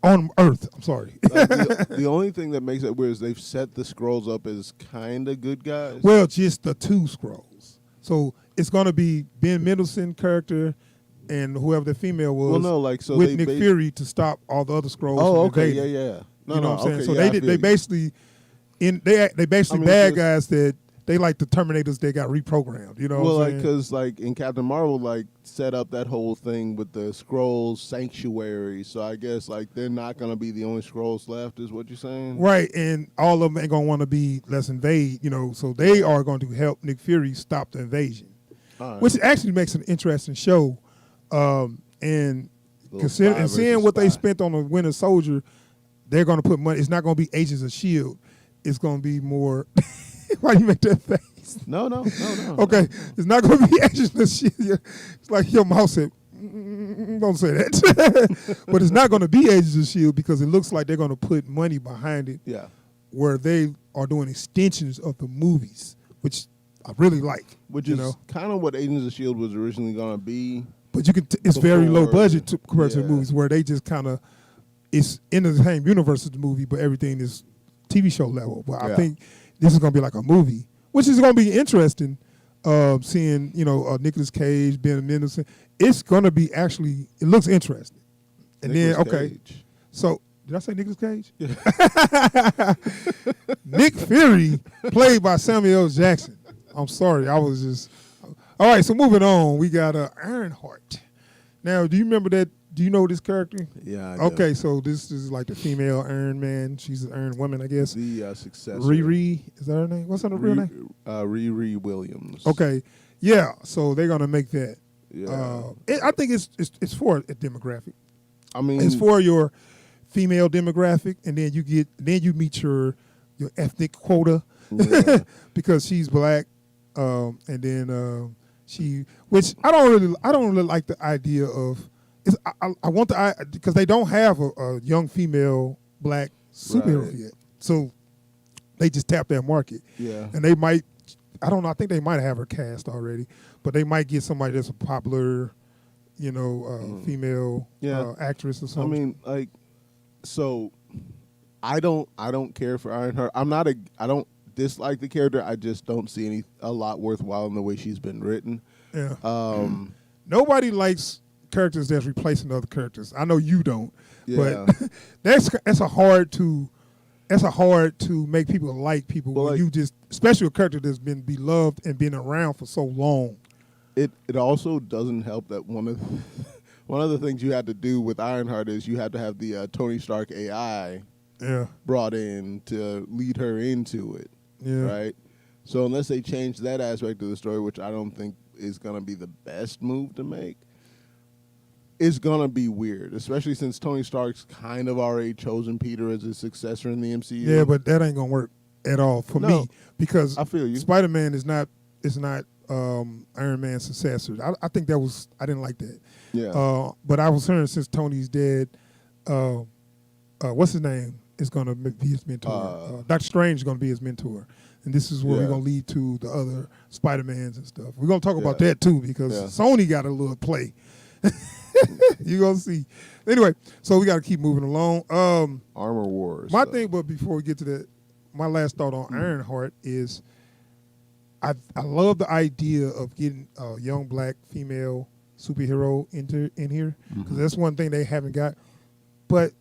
On Earth, I'm sorry. The only thing that makes it weird is they've set the Skrulls up as kind of good guys. Well, just the two Skrulls. So it's going to be Ben Mendelsohn character and whoever the female was with Nick Fury to stop all the other Skrulls from invading. Yeah. You know what I'm saying? So they basically bad guys that they like the Terminators that got reprogrammed. You know what I'm saying? Because in Captain Marvel, set up that whole thing with the Skrulls sanctuary. So I guess they're not gonna be the only Skrulls left, is what you're saying? Right, and all of them ain't gonna want to be let's invade. So they are going to help Nick Fury stop the invasion, which actually makes an interesting show. And seeing what they spent on the Winter Soldier, they're gonna put money. It's not gonna be Agents of S.H.I.E.L.D. It's gonna be more. Why you make that face? No. Okay, it's not going to be Agents of S.H.I.E.L.D. It's like your mouth said, Don't say that. But it's not going to be Agents of S.H.I.E.L.D. because it looks like they're going to put money behind it. Yeah. Where they are doing extensions of the movies, which I really like. Which is kind of what Agents of S.H.I.E.L.D. was originally going to be. But you can. It's very low budget compared to the movies, where they just kind of it's in the same universe as the movie, but everything is TV show level. But I think this is going to be like a movie, which is going to be interesting. Seeing Nicolas Cage, Ben Mendelsohn, it's going to be actually. It looks interesting. And Nicolas then Cage. So did I say Nicolas Cage? Nick Fury, played by Samuel L. Jackson. I'm sorry, I was just. All right, so moving on, we got Ironheart. Now, do you remember that? Do you know this character? Yeah, I Okay, so this is like the female Iron Man. She's an Iron Woman, I guess. The successor. Riri, is that her name? What's her real name? Riri Williams. Okay, yeah. So they're gonna make that. Yeah. I think it's for a demographic. I mean, it's for your female demographic, and then you meet your ethnic quota because she's black, and then which I don't really like the idea of. I want because they don't have a young female black superhero yet, so they just tap that market. Yeah, and they might. I don't know. I think they might have her cast already, but they might get somebody that's a popular, female actress or something. I mean, like, so I don't care for Ironheart. I don't dislike the character. I just don't see a lot worthwhile in the way she's been written. Yeah. Nobody likes characters that's replacing other characters. I know you don't, but that's a hard to make people like people when you just, especially a character that's been beloved and been around for so long. It also doesn't help that one of the things you had to do with Ironheart is you had to have the Tony Stark AI brought in to lead her into it. Yeah. Right. So unless they change that aspect of the story, which I don't think is going to be the best move to make, it's going to be weird, especially since Tony Stark's kind of already chosen Peter as his successor in the MCU. Yeah, but that ain't going to work at all for me because I feel you. Spider-Man is not Iron Man's successor. I think I didn't like that. Yeah. But I was hearing since Tony's dead, what's his name is going to be his mentor. Doctor Strange is going to be his mentor. And this is where we're going to lead to the other Spider-Mans and stuff. We're going to talk about that too because Sony got a little play. You're going to see. Anyway, so we got to keep moving along. Armor Wars. My thing, but before we get to that, my last thought on Ironheart is I love the idea of getting a young black female superhero in here because that's one thing they haven't got. But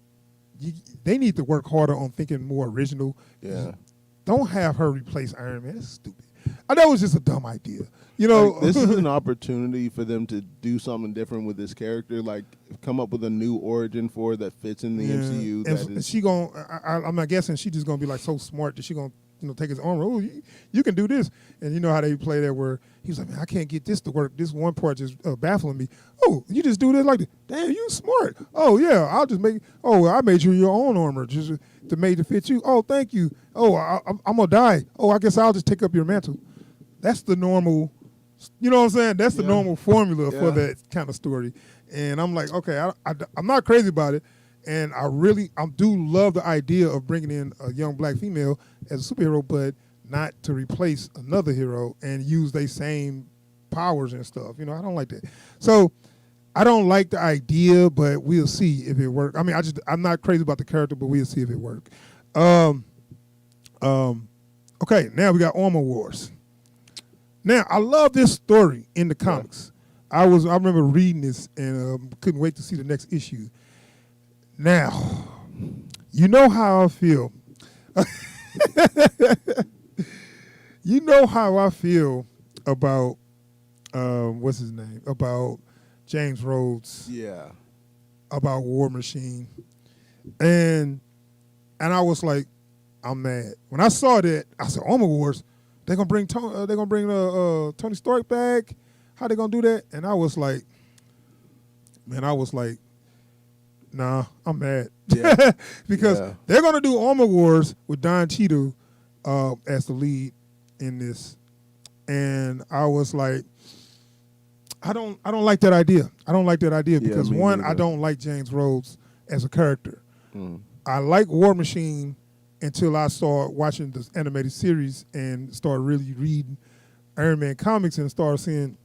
they need to work harder on thinking more original. Yeah. Don't have her replace Iron Man. That's stupid. That was just a dumb idea. Like, this is an opportunity for them to do something different with this character, like come up with a new origin for her that fits in the MCU. And she I'm not guessing she just gonna be like so smart that she gonna take his armor. Oh, you can do this, and you know how they play that where he's like, man, I can't get this to work. This one part just baffling me. Oh, you just do this like this. Damn, you smart. Oh yeah, I'll just make. Oh, I made you your own armor just to make it fit you. Oh, thank you. Oh, I'm gonna die. Oh, I guess I'll just take up your mantle. That's the normal. You know what I'm saying? That's the normal formula for that kind of story. And I'm like, okay, I'm not crazy about it. And I do love the idea of bringing in a young black female as a superhero, but not to replace another hero and use their same powers and stuff. I don't like that. So I don't like the idea, but we'll see if it works. I mean, I'm not crazy about the character, but we'll see if it works. Okay, now we got Armor Wars. Now, I love this story in the comics. I remember reading this and couldn't wait to see the next issue. Now, you know how I feel. You know how I feel about what's his name? About James Rhodes. Yeah. About War Machine. And I was like, I'm mad. When I saw that, I said, Armor Wars. They're gonna bring Tony Stark back. How they gonna do that? And I was like, nah, I'm mad. Yeah. Because they're gonna do Armor Wars with Don Cheadle as the lead in this, and I was like, I don't like that idea. I don't like that idea Yeah, because me one, neither. I don't like James Rhodes as a character. Mm. I like War Machine until I started watching the animated series and started really reading Iron Man comics and started seeing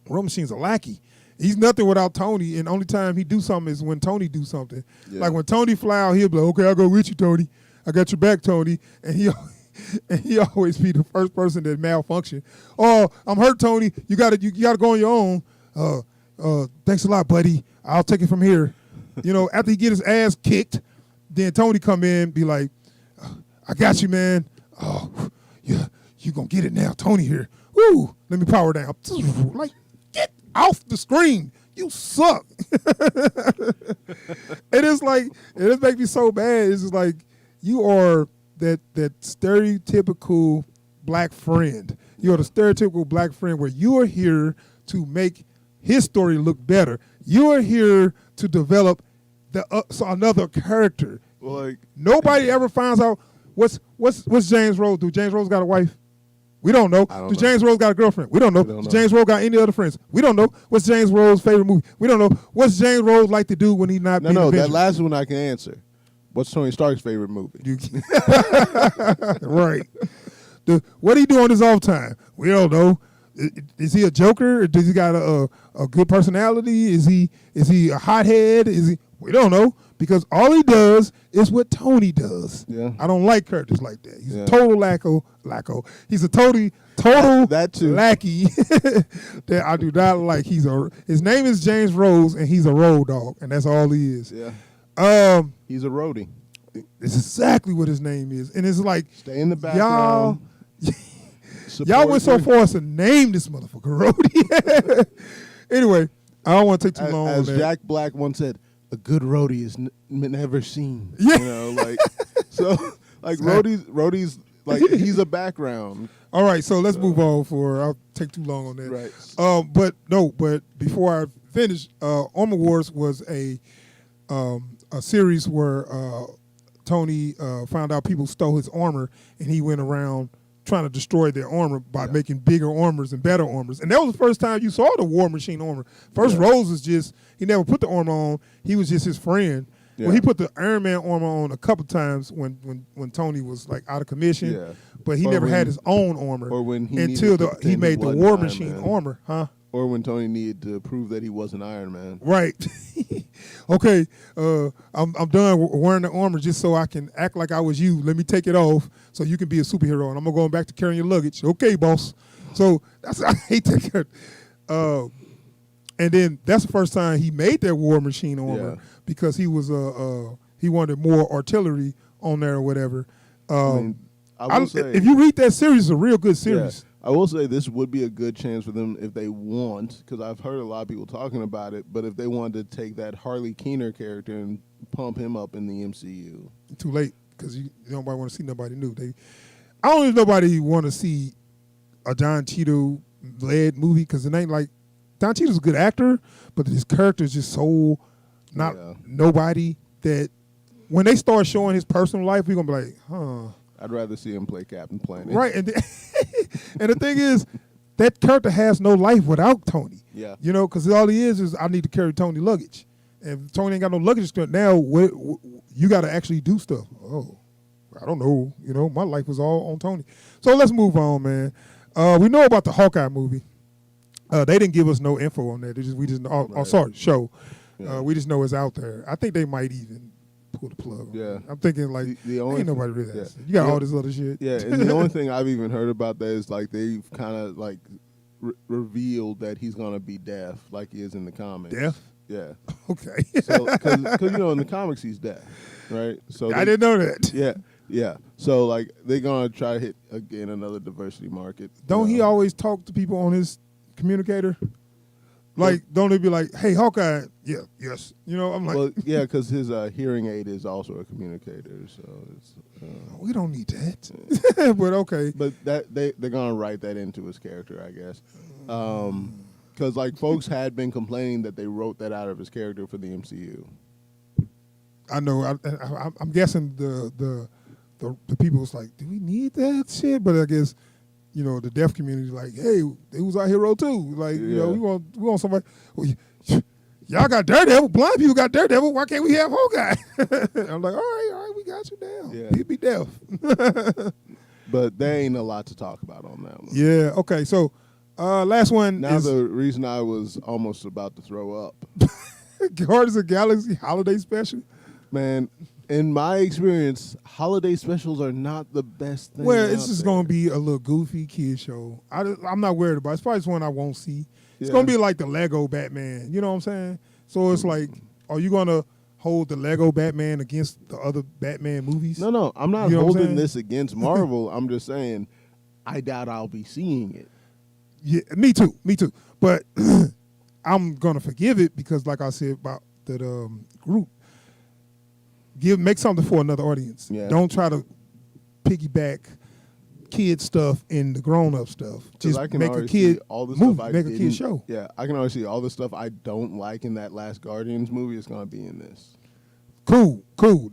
War Machine's a lackey. He's nothing without Tony, and the only time he do something is when Tony do something. Yeah. Like when Tony fly out, he'll be like, okay, I'll go with you, Tony. I got your back, Tony. And he always be the first person that malfunction. Oh, I'm hurt, Tony. You gotta go on your own. Thanks a lot, buddy. I'll take it from here. After he get his ass kicked, then Tony come in, be like, I got you, man. Oh, yeah, you gonna get it now, Tony here. Woo, let me power down. Like, get off the screen. You suck. It is like, it just makes me so bad. It's just like, you are that stereotypical black friend. You're the stereotypical black friend where you are here to make his story look better. You are here to develop another character. Like, nobody ever finds out what's James Rhodes do. James Rhodes got a wife? We don't know. Do James Rhodes got a girlfriend? We don't know. Does James Rhodes got any other friends? We don't know. What's James Rhodes' favorite movie? We don't know. What's James Rhodes like to do when he's not being No, that Avengers? last one I can answer. What's Tony Stark's favorite movie? Right. What do he do on his off time? We don't know. Is he a joker? Or does he got a good personality? Is he a hothead? We don't know, because all he does is what Tony does. Yeah. I don't like characters like that. He's a total lacko. He's a total that too. lackey that I do not like. His name is James Rhodes, and he's a road dog, and that's all he is. Yeah. He's a roadie. It's exactly what his name is, and it's like, stay in the background. Y'all went so far as to name this motherfucker roadie. Anyway, I don't want to take too long. As on that. Jack Black once said, a good roadie is never seen. Yeah. Roadies, like, he's a background. All right, so let's move on I'll take too long on that. Right. But before I finish, Armor Wars was a series where Tony found out people stole his armor, and he went around trying to destroy their armor by making bigger armors and better armors. And that was the first time you saw the War Machine armor. First, Rose was just, he never put the armor on. He was just his friend. Yeah. Well, he put the Iron Man armor on a couple times when Tony was like out of commission. Yeah. But he never had his own armor. Or when he until he made the War Machine Man. armor, huh? Or when Tony needed to prove that he wasn't Iron Man. Right. Okay, I'm done wearing the armor just so I can act like I was you. Let me take it off so you can be a superhero, and I'm going back to carrying your luggage. Okay, boss. So I hate that. And then that's the first time he made that War Machine armor because he was he wanted more artillery on there or whatever. I will say, if you read that series, it's a real good series. Yeah. I will say this would be a good chance for them if they want, because I've heard a lot of people talking about it, but if they wanted to take that Harley Keener character and pump him up in the MCU. Too late, because nobody want to see nobody new. I don't think nobody want to see a Don Cheadle-led movie, because it ain't like, Don Cheadle's a good actor, but his character is just so not nobody that when they start showing his personal life, we're going to be like, huh. I'd rather see him play Captain Planet. Right, and the thing is, that character has no life without Tony. Yeah. Because all he is I need to carry Tony luggage. And if Tony ain't got no luggage, now you got to actually do stuff. Oh, I don't know. My life was all on Tony. So let's move on, man. We know about the Hawkeye movie. They didn't give us no info on that. Show. Yeah. We just know it's out there. I think they might even pull the plug. Yeah, I'm thinking like ain't nobody really. Yeah. You got all this other shit. Yeah, and the only thing I've even heard about that is like they've kind of like revealed that he's gonna be deaf, like he is in the comics. Deaf? Yeah. Okay. So because in the comics he's deaf, right? So I didn't know that. Yeah, yeah. So like they're gonna try to hit again another diversity market. Don't he always talk to people on his communicator? Like, don't they be like, "Hey, Hawkeye, yeah, yes," I'm like, well, yeah, because his hearing aid is also a communicator, so it's. We don't need that, but okay. But they're gonna write that into his character, I guess, because like folks had been complaining that they wrote that out of his character for the MCU. I know. I'm guessing the people was like, "Do we need that shit?" But I guess the deaf community like, hey, they was our hero too. Like, we want somebody. Well, y'all got Daredevil. Blind people got Daredevil. Why can't we have Hawkeye? I'm like, all right, we got you down. Yeah. He'd be deaf. But there ain't a lot to talk about on that one. Yeah. Okay. So, last one Now is the reason I was almost about to throw up. Guardians of the Galaxy holiday special. Man, in my experience, holiday specials are not the best thing. Well, it's just going to be a little goofy kid show. I'm not worried about it. It's probably one I won't see. It's going to be like the Lego Batman. You know what I'm saying? So it's like, are you going to hold the Lego Batman against the other Batman movies? No, I'm not holding this against Marvel. I'm just saying, I doubt I'll be seeing it. Yeah, me too. But I'm going to forgive it because, like I said about that group, make something for another audience. Yeah. Don't try to piggyback kid stuff in the grown-up stuff. Just I can make a see kid all the movie, stuff I make a kid didn't- show. Yeah, I can already see all the stuff I don't like in that last Guardians movie is going to be in this. Cool.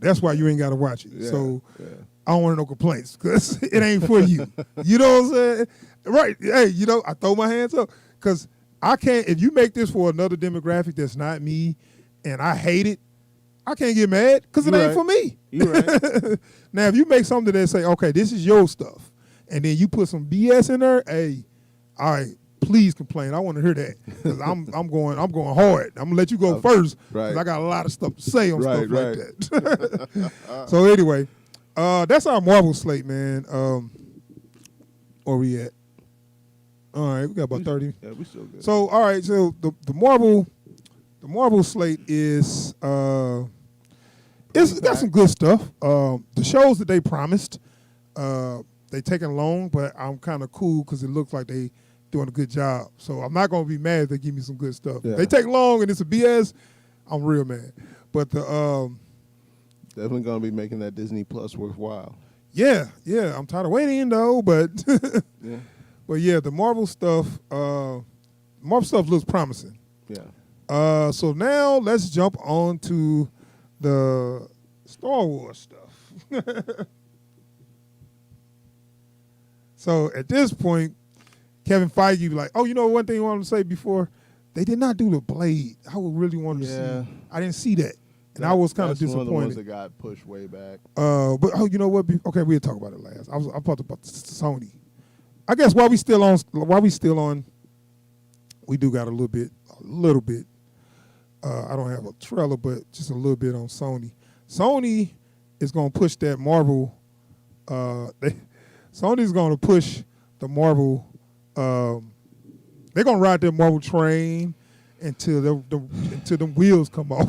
That's why you ain't got to watch it. Yeah, So yeah. I don't want no complaints because it ain't for you. You know what I'm saying? Right. Hey, I throw my hands up because I can't. If you make this for another demographic that's not me and I hate it, I can't get mad because it ain't for me. You're right. Now, if you make something that say, okay, this is your stuff, and then you put some BS in there, hey, all right, please complain. I want to hear that because I'm going hard. I'm gonna let you go first because I got a lot of stuff to say on stuff like that. So anyway, that's our Marvel slate, man. Where we at? All right, we got about 30. Yeah, we still good. So all right, so the Marvel slate is it's got some good stuff. The shows that they promised, they taking long, but I'm kind of cool because it looks like they doing a good job. So I'm not gonna be mad if they give me some good stuff. Yeah. If they take long and it's a BS, I'm real mad. But the Definitely going to be making that Disney Plus worthwhile. yeah, I'm tired of waiting though. But Yeah. but yeah, the Marvel stuff looks promising. Yeah. So now let's jump on to the Star Wars stuff. So at this point, Kevin Feige be like, oh, one thing I wanted to say before? They did not do the Blade. I would really want to see. I didn't see that. And I was kind of That's disappointed. one of the ones that got pushed way back. But you know what? Okay, we'll talk about it last. I talked about Sony. I guess while we still on, we do got a little bit. I don't have a trailer, but just a little bit on Sony. Sony is going to push that Marvel. Sony's going to push the Marvel. They're going to ride that Marvel train until the wheels come off.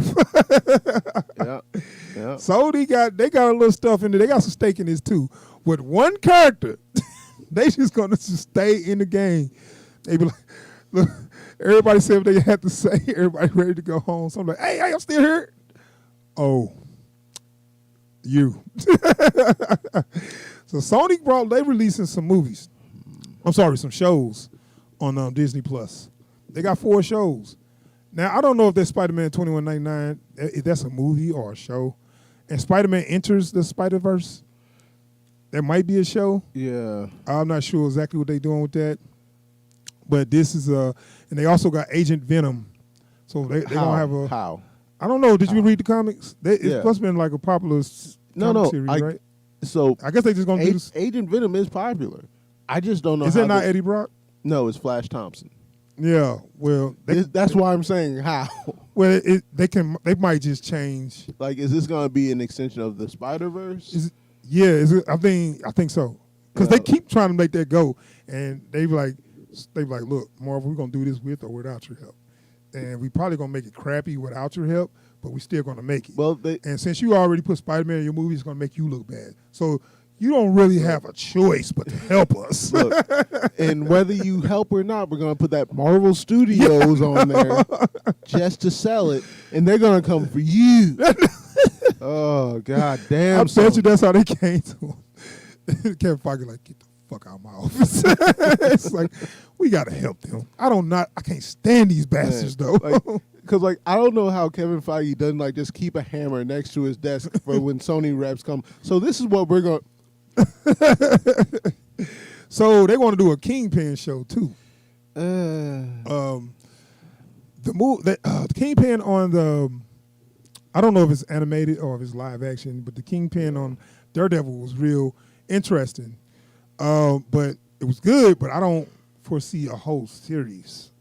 Yeah. Sony got a little stuff in there. They got some stake in this too. With one character, they just going to stay in the game. They be like, look, everybody said what they had to say. Everybody ready to go home. So I'm like, hey, I'm still here. Oh, you. So Sony they releasing some movies. I'm sorry, some shows on Disney Plus. They got 4 shows. Now, I don't know if that's Spider-Man 2199, if that's a movie or a show. And Spider-Man Enters the Spider-Verse. There might be a show. Yeah. I'm not sure exactly what they're doing with that. But this is and they also got Agent Venom. So they're going to have a... How? I don't know. Did you read the comics? It must have been like a popular comic series, right? So I guess they just going to do this. Agent Venom is popular. I just don't know Is how it not Eddie Brock? No, it's Flash Thompson. Yeah, well... That's why I'm saying how. Well, they might just change. Like, is this going to be an extension of the Spider-Verse? I think so. Because they keep trying to make that go. And they be like, look, Marvel, we're going to do this with or without your help. And we probably going to make it crappy without your help, but we still going to make it. Well, and since you already put Spider-Man in your movie, it's going to make you look bad. So you don't really have a choice but to help us. Look, and whether you help or not, we're going to put that Marvel Studios on there just to sell it, and they're going to come for you. Oh, God damn. I bet you that's how they came to him. Kevin Feige like, get the fuck out of my office. It's like, we got to help them. I can't stand these bastards, though. Because, I don't know how Kevin Feige doesn't, just keep a hammer next to his desk for when Sony reps come. So this is what we're going to... So they want to do a Kingpin show too. The Kingpin on the, I don't know if it's animated or if it's live action, but the Kingpin on Daredevil was real interesting. But it was good, but I don't foresee a whole series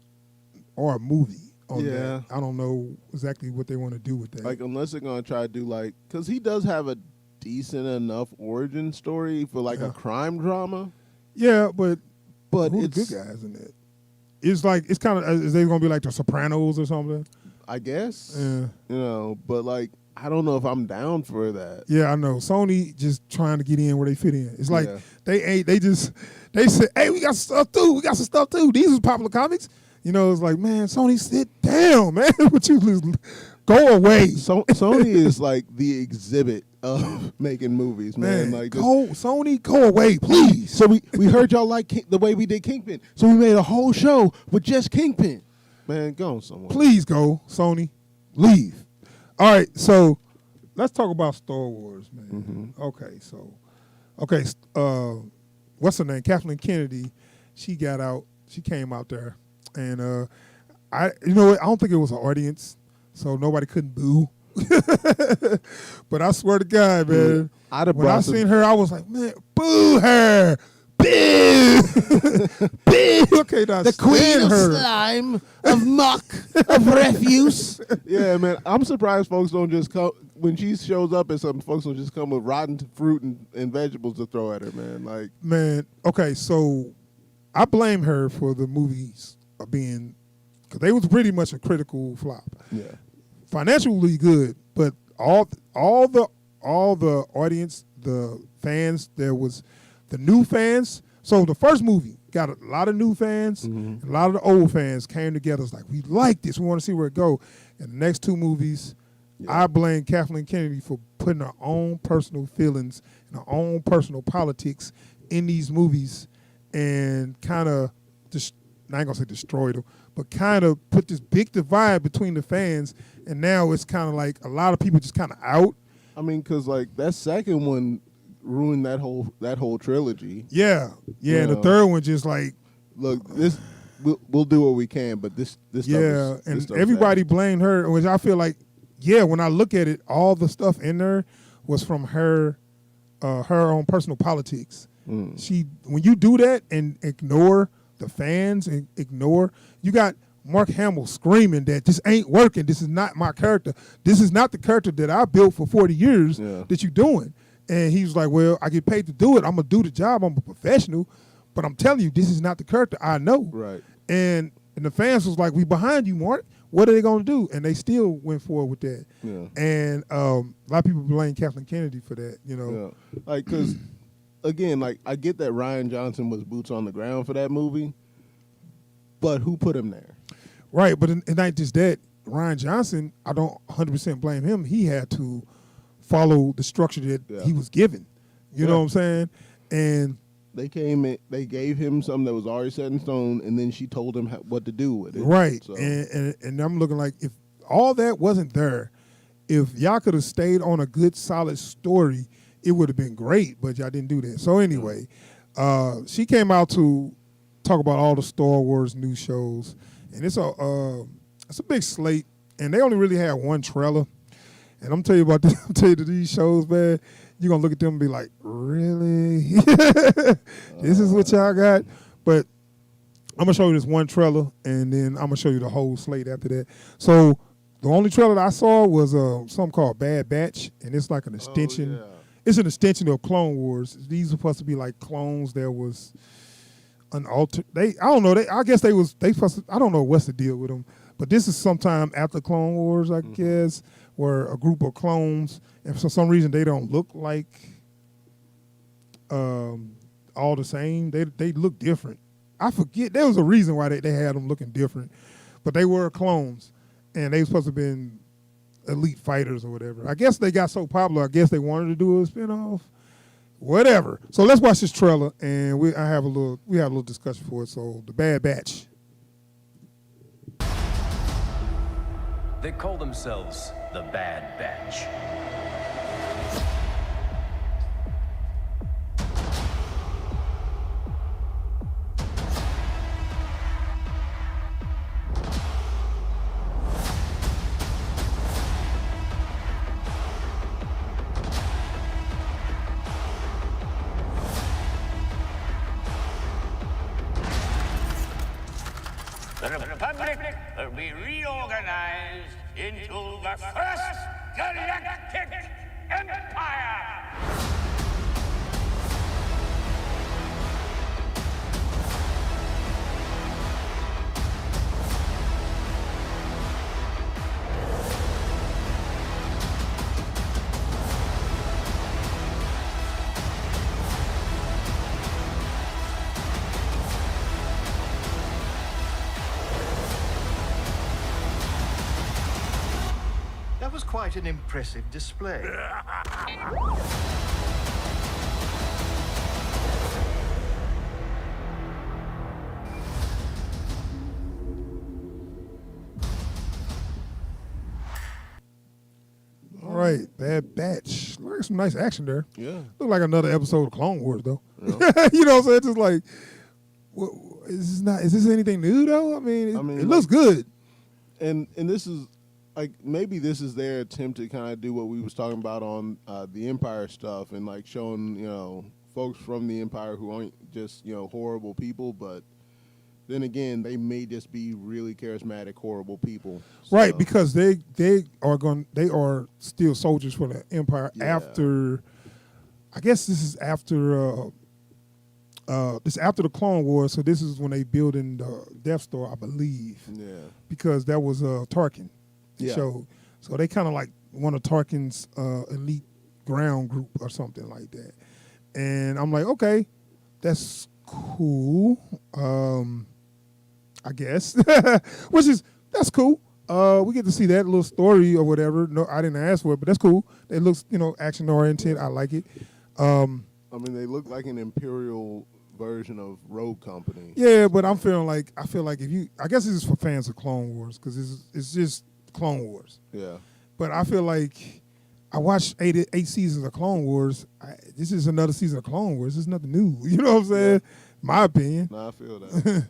or a movie on that. I don't know exactly what they want to do with that. Like, unless they're going to try to do, like, because he does have a decent enough origin story for, like, a crime drama. Yeah, but who it's the good guys in it? It's like, it's kind of, is they going to be like the Sopranos or something? I guess. Yeah. You know, but, like, I don't know if I'm down for that. Yeah, I know. Sony just trying to get in where they fit in. It's like they said, hey, we got some stuff too. These are popular comics. You know, it's like, man, Sony, sit down, man. What you go away. Sony is like the exhibit of making movies, man. Like, Sony, go away, please. So we heard y'all like the way we did Kingpin. So we made a whole show with just Kingpin. Man, go on somewhere. Please go, Sony. Leave. All right, so let's talk about Star Wars, man. Okay, what's her name? Kathleen Kennedy. She came out there, and I don't think it was an audience, so nobody couldn't boo. But I swear to God, man, when I seen her, I was like, man, boo her. Boo! Boo! Okay, now the queen of slime, of muck, of refuse. Yeah, man, I'm surprised folks don't just come when she shows up at something. Folks don't just come with rotten fruit and vegetables to throw at her, man. Like, man, okay, so I blame her for the movies being, because they was pretty much a critical flop. Yeah, financially good, but all the audience, the fans, there was the new fans. So the first movie got a lot of new fans, and a lot of the old fans came together. It's like, we like this. We want to see where it go. And the next two movies, I blame Kathleen Kennedy for putting her own personal feelings and her own personal politics in these movies, and kind of, I ain't gonna say destroyed them, but kind of put this big divide between the fans. And now it's kind of like a lot of people just kind of out. I mean, because like that second one ruined that whole trilogy. Yeah, and the third one just like, look, this we'll do what we can, but this stuff and everybody blamed her, which I feel like, when I look at it, all the stuff in there was from her own personal politics. When you do that and ignore the fans and you got Mark Hamill screaming that this ain't working. This is not my character. This is not the character that I built for 40 years that you're doing. And he was like, well, I get paid to do it. I'm going to do the job. I'm a professional. But I'm telling you, this is not the character I know. Right. And the fans was like, we behind you, Mark. What are they going to do? And they still went forward with that. Yeah. And a lot of people blame Kathleen Kennedy for that, you know. Yeah. Like, because, again, like, I get that Rian Johnson was boots on the ground for that movie, but who put him there? Right, but it ain't just that. Rian Johnson, I don't 100% blame him. He had to follow the structure that he was given. You know what I'm saying? And they came in, they gave him something that was already set in stone, and then she told him what to do with it. Right, so. and I'm looking like, if all that wasn't there, if y'all could have stayed on a good, solid story, it would have been great, but y'all didn't do that. So anyway, she came out to talk about all the Star Wars new shows, and it's a big slate, and they only really had one trailer. And I'm telling you about this. I'm telling you these shows, man. You're gonna look at them and be like, really? This is what y'all got? But I'm gonna show you this one trailer, and then I'm gonna show you the whole slate after that. So the only trailer that I saw was something called Bad Batch, and it's like an extension. Oh, yeah. It's an extension of Clone Wars. These are supposed to be like clones. There was an alter. I don't know. I guess they supposed to, I don't know what's the deal with them. But this is sometime after Clone Wars, I guess, where a group of clones, and for some reason they don't look like all the same. They look different. I forget. There was a reason why they had them looking different. But they were clones, and they were supposed to have been elite fighters or whatever. I guess they got so popular, I guess they wanted to do a spinoff. Whatever. So let's watch this trailer, and we have a little discussion for it. So the Bad Batch. They call themselves the Bad Batch. The Republic will be reorganized into the First Galactic Empire! That was quite an impressive display. All right, Bad Batch. Look at some nice action there. Yeah. Look like another episode of Clone Wars, though. Yeah. You know what I'm saying? Just like, is this anything new, though? I mean, it looks good. And this is, like, maybe this is their attempt to kind of do what we was talking about on the Empire stuff and, like, showing, you know, folks from the Empire who aren't just, you know, horrible people, but then again, they may just be really charismatic, horrible people. So. Right, because they are still soldiers for the Empire after. I guess this is after after the Clone Wars, so this is when they building the Death Star, I believe. Yeah. Because that was Tarkin. Yeah. So they kind of like one of Tarkin's elite ground group or something like that. And I'm like, okay, that's cool. I guess, that's cool. We get to see that little story or whatever. No, I didn't ask for it, but that's cool. It looks, action oriented. I like it. I mean, they look like an Imperial version of Rogue Company. Yeah, but I feel like I guess this is for fans of Clone Wars because it's just Clone Wars. Yeah. But I feel like I watched eight seasons of Clone Wars. This is another season of Clone Wars. It's nothing new. You know what I'm saying? My opinion. No, I feel that.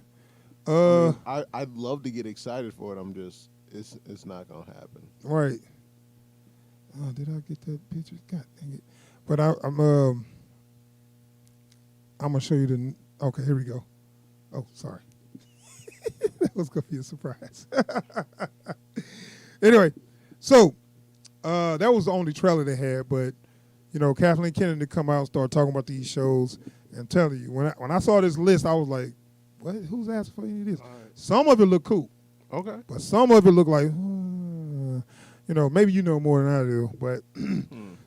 I'd love to get excited for it. I'm just, it's not gonna happen. Right. Oh, did I get that picture? God dang it! But I'm gonna show you the. Okay, here we go. Oh, sorry. That was gonna be a surprise. Anyway, so that was the only trailer they had. But Kathleen Kennedy come out and start talking about these shows. And I'm telling you, when I saw this list, I was like, what? Who's asking for any of this? Right. Some of it look cool. Okay. But some of it look like, maybe you know more than I do. But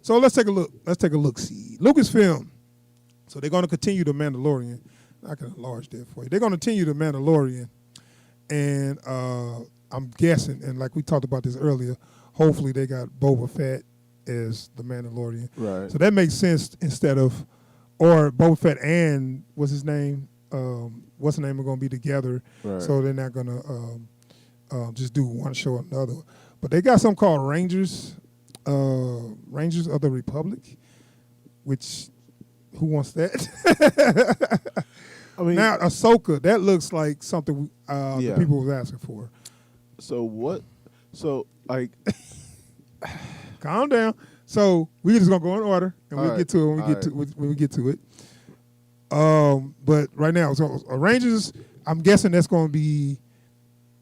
so let's take a look. Let's take a look. See, Lucasfilm. So they're going to continue the Mandalorian. I can enlarge that for you. They're going to continue the Mandalorian, and I'm guessing, and like we talked about this earlier, hopefully they got Boba Fett as the Mandalorian. Right. So that makes sense instead of, or Boba Fett and what's his name are going to be together. Right. So they're not going to just do one show or another. But they got something called Rangers of the Republic, which, who wants that? I mean, now, Ahsoka, that looks like something the people was asking for. So what? So, like... Calm down. So we're just going to go in order, and we'll right. get to it when we get to it. But right now, so Rangers, I'm guessing that's going to be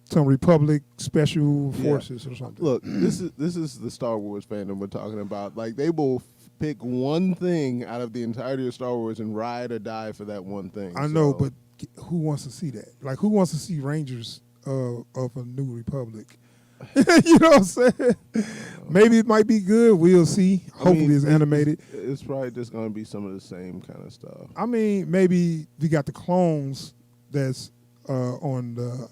some Republic Special Forces or something. Look, this is the Star Wars fandom we're talking about. Like, they will pick one thing out of the entirety of Star Wars and ride or die for that one thing. I know, but who wants to see that? Like, who wants to see Rangers of a New Republic? You know what I'm saying? Maybe it might be good. We'll see. Hopefully it's animated. It's probably just going to be some of the same kind of stuff. I mean, maybe we got the clones that's on the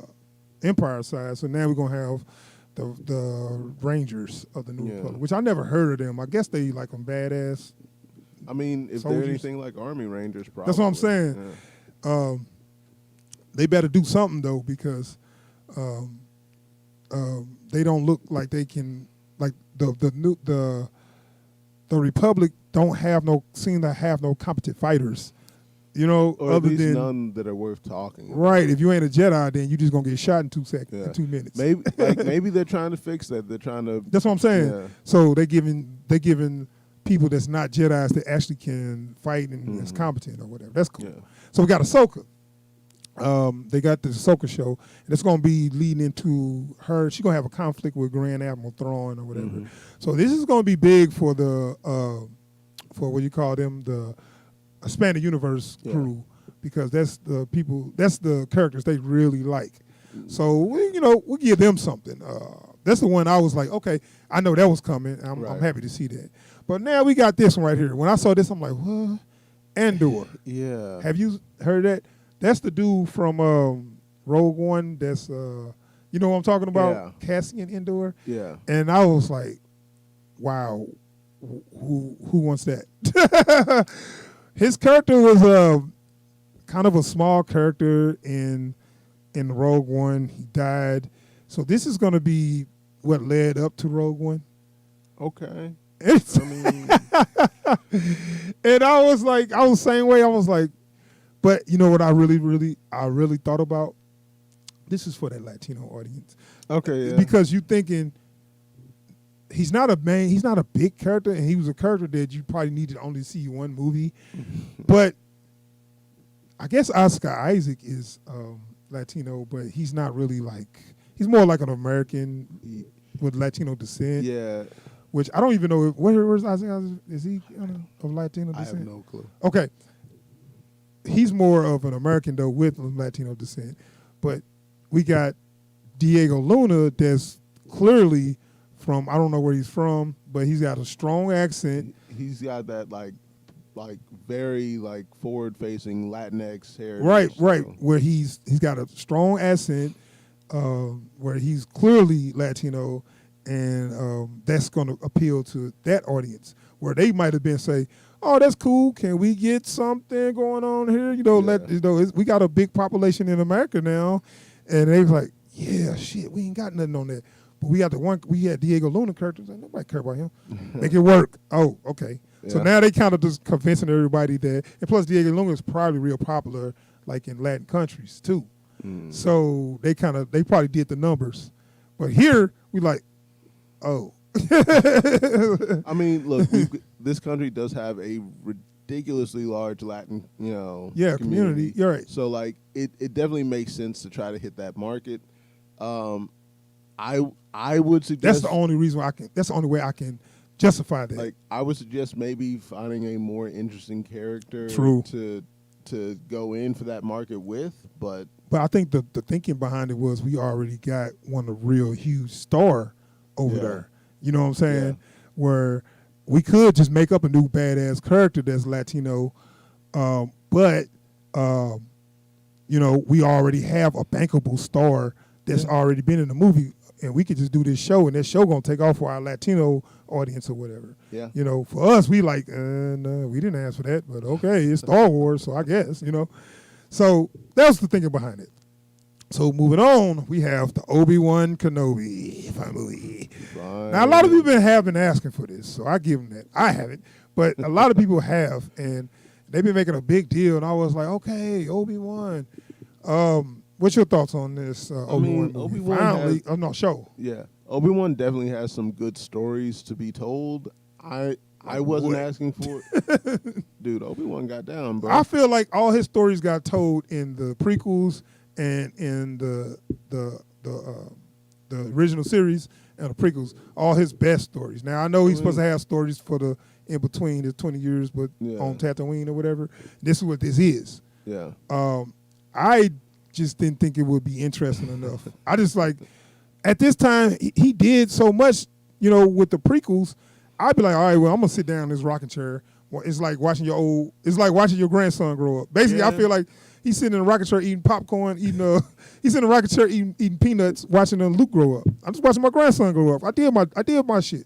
Empire side. So now we're going to have the Rangers of the New Republic, which I never heard of them. I guess they like them badass. I mean, if they're anything like Army Rangers, probably. That's what I'm saying. Yeah. They better do something, though, because they don't look like they can, like the Republic seem to have no competent fighters, or other at least than none that are worth talking about. Right. If you ain't a Jedi, then you just gonna get shot in 2 seconds, in 2 minutes. Maybe they're trying to fix that. They're trying to. That's what I'm saying. Yeah. So they giving people that's not Jedis that actually can fight and is competent or whatever. That's cool. Yeah. So we got Ahsoka. They got the Ahsoka show, and it's going to be leading into her. She's going to have a conflict with Grand Admiral Thrawn or whatever. Mm-hmm. So this is going to be big for the for what you call them, the expanded universe crew, because that's the people, that's the characters they really like. So we'll give them something. That's the one I was like, okay, I know that was coming. I'm happy to see that. But now we got this one right here. When I saw this, I'm like, what? Andor. Yeah. Have you heard that? That's the dude from Rogue One. That's you know what I'm talking about? Yeah. Cassian Andor. Yeah. And I was like, wow, who wants that? His character was kind of a small character in Rogue One. He died. So this is going to be what led up to Rogue One. Okay. I mean, and I was the same way. I was like, but you know what I really thought about? This is for that Latino audience. Okay, yeah. Because you thinking he's not a big character, and he was a character that you probably needed to only see one movie. But I guess Oscar Isaac is Latino, but he's not really he's more like an American with Latino descent. Yeah. Which I don't even know where's Isaac? Is he of Latino descent? I have no clue. Okay. He's more of an American though with Latino descent. But we got Diego Luna that's clearly from, I don't know where he's from, but he's got a strong accent. He's got that very forward facing Latinx heritage. Right. Where he's got a strong accent, where he's clearly Latino, and that's going to appeal to that audience, where they might have been say, "Oh, that's cool. Can we get something going on here? We got a big population in America now," and they was like, "Yeah, shit, we ain't got nothing on that." But we had Diego Luna characters. Like, nobody care about him. Make it work. Oh, okay. Yeah. So now they kind of just convincing everybody that, and plus Diego Luna is probably real popular in Latin countries too. So they probably did the numbers. But here we oh. I mean, look, this country does have a ridiculously large Latin, community. You're right. So it definitely makes sense to try to hit that market. I would suggest that's the only reason that's the only way I can justify that. I would suggest maybe finding a more interesting character to go in for that market with, but I think the thinking behind it was we already got one of the real huge star over there. You know what I'm saying? Yeah. Where we could just make up a new badass character that's Latino, but we already have a bankable star that's already been in the movie, and we could just do this show, and that show gonna take off for our Latino audience or whatever. Yeah. For us, we no, we didn't ask for that, but okay, it's Star Wars, so I guess, So that was the thinking behind it. So moving on, we have the Obi-Wan Kenobi movie. Now, a lot of people have been asking for this, so I give them that. I haven't, but a lot of people have, and they've been making a big deal, and I was like, okay, Obi-Wan. What's your thoughts on this Obi-Wan movie? Obi-Wan show. Yeah, Obi-Wan definitely has some good stories to be told. I wasn't asking for it. Dude, Obi-Wan got down, bro. I feel like all his stories got told in the prequels and in the original series and the prequels, all his best stories. Now, I know he's supposed to have stories for the in between the 20 years, but on Tatooine or whatever. This is what this is. Yeah. I just didn't think it would be interesting enough. I just at this time, he did so much, with the prequels. I'd be like, all right, well, I'm gonna sit down in this rocking chair. It's like watching your grandson grow up. Basically, I feel like he's sitting in a rocking chair eating popcorn, he's in a rocking chair eating peanuts, watching Luke grow up. I'm just watching my grandson grow up. I did my shit,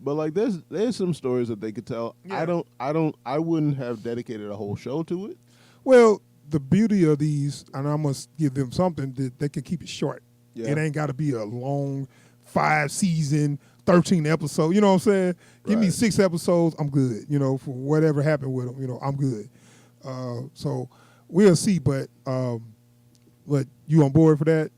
But there's some stories that they could tell. Yeah. I wouldn't have dedicated a whole show to it. Well, the beauty of these, and I must give them something, that they can keep it short. Yeah. It ain't got to be a long 5-season, 13 episode. You know what I'm saying? Give me 6 episodes, I'm good. For whatever happened with them, I'm good. So we'll see. But you on board for that?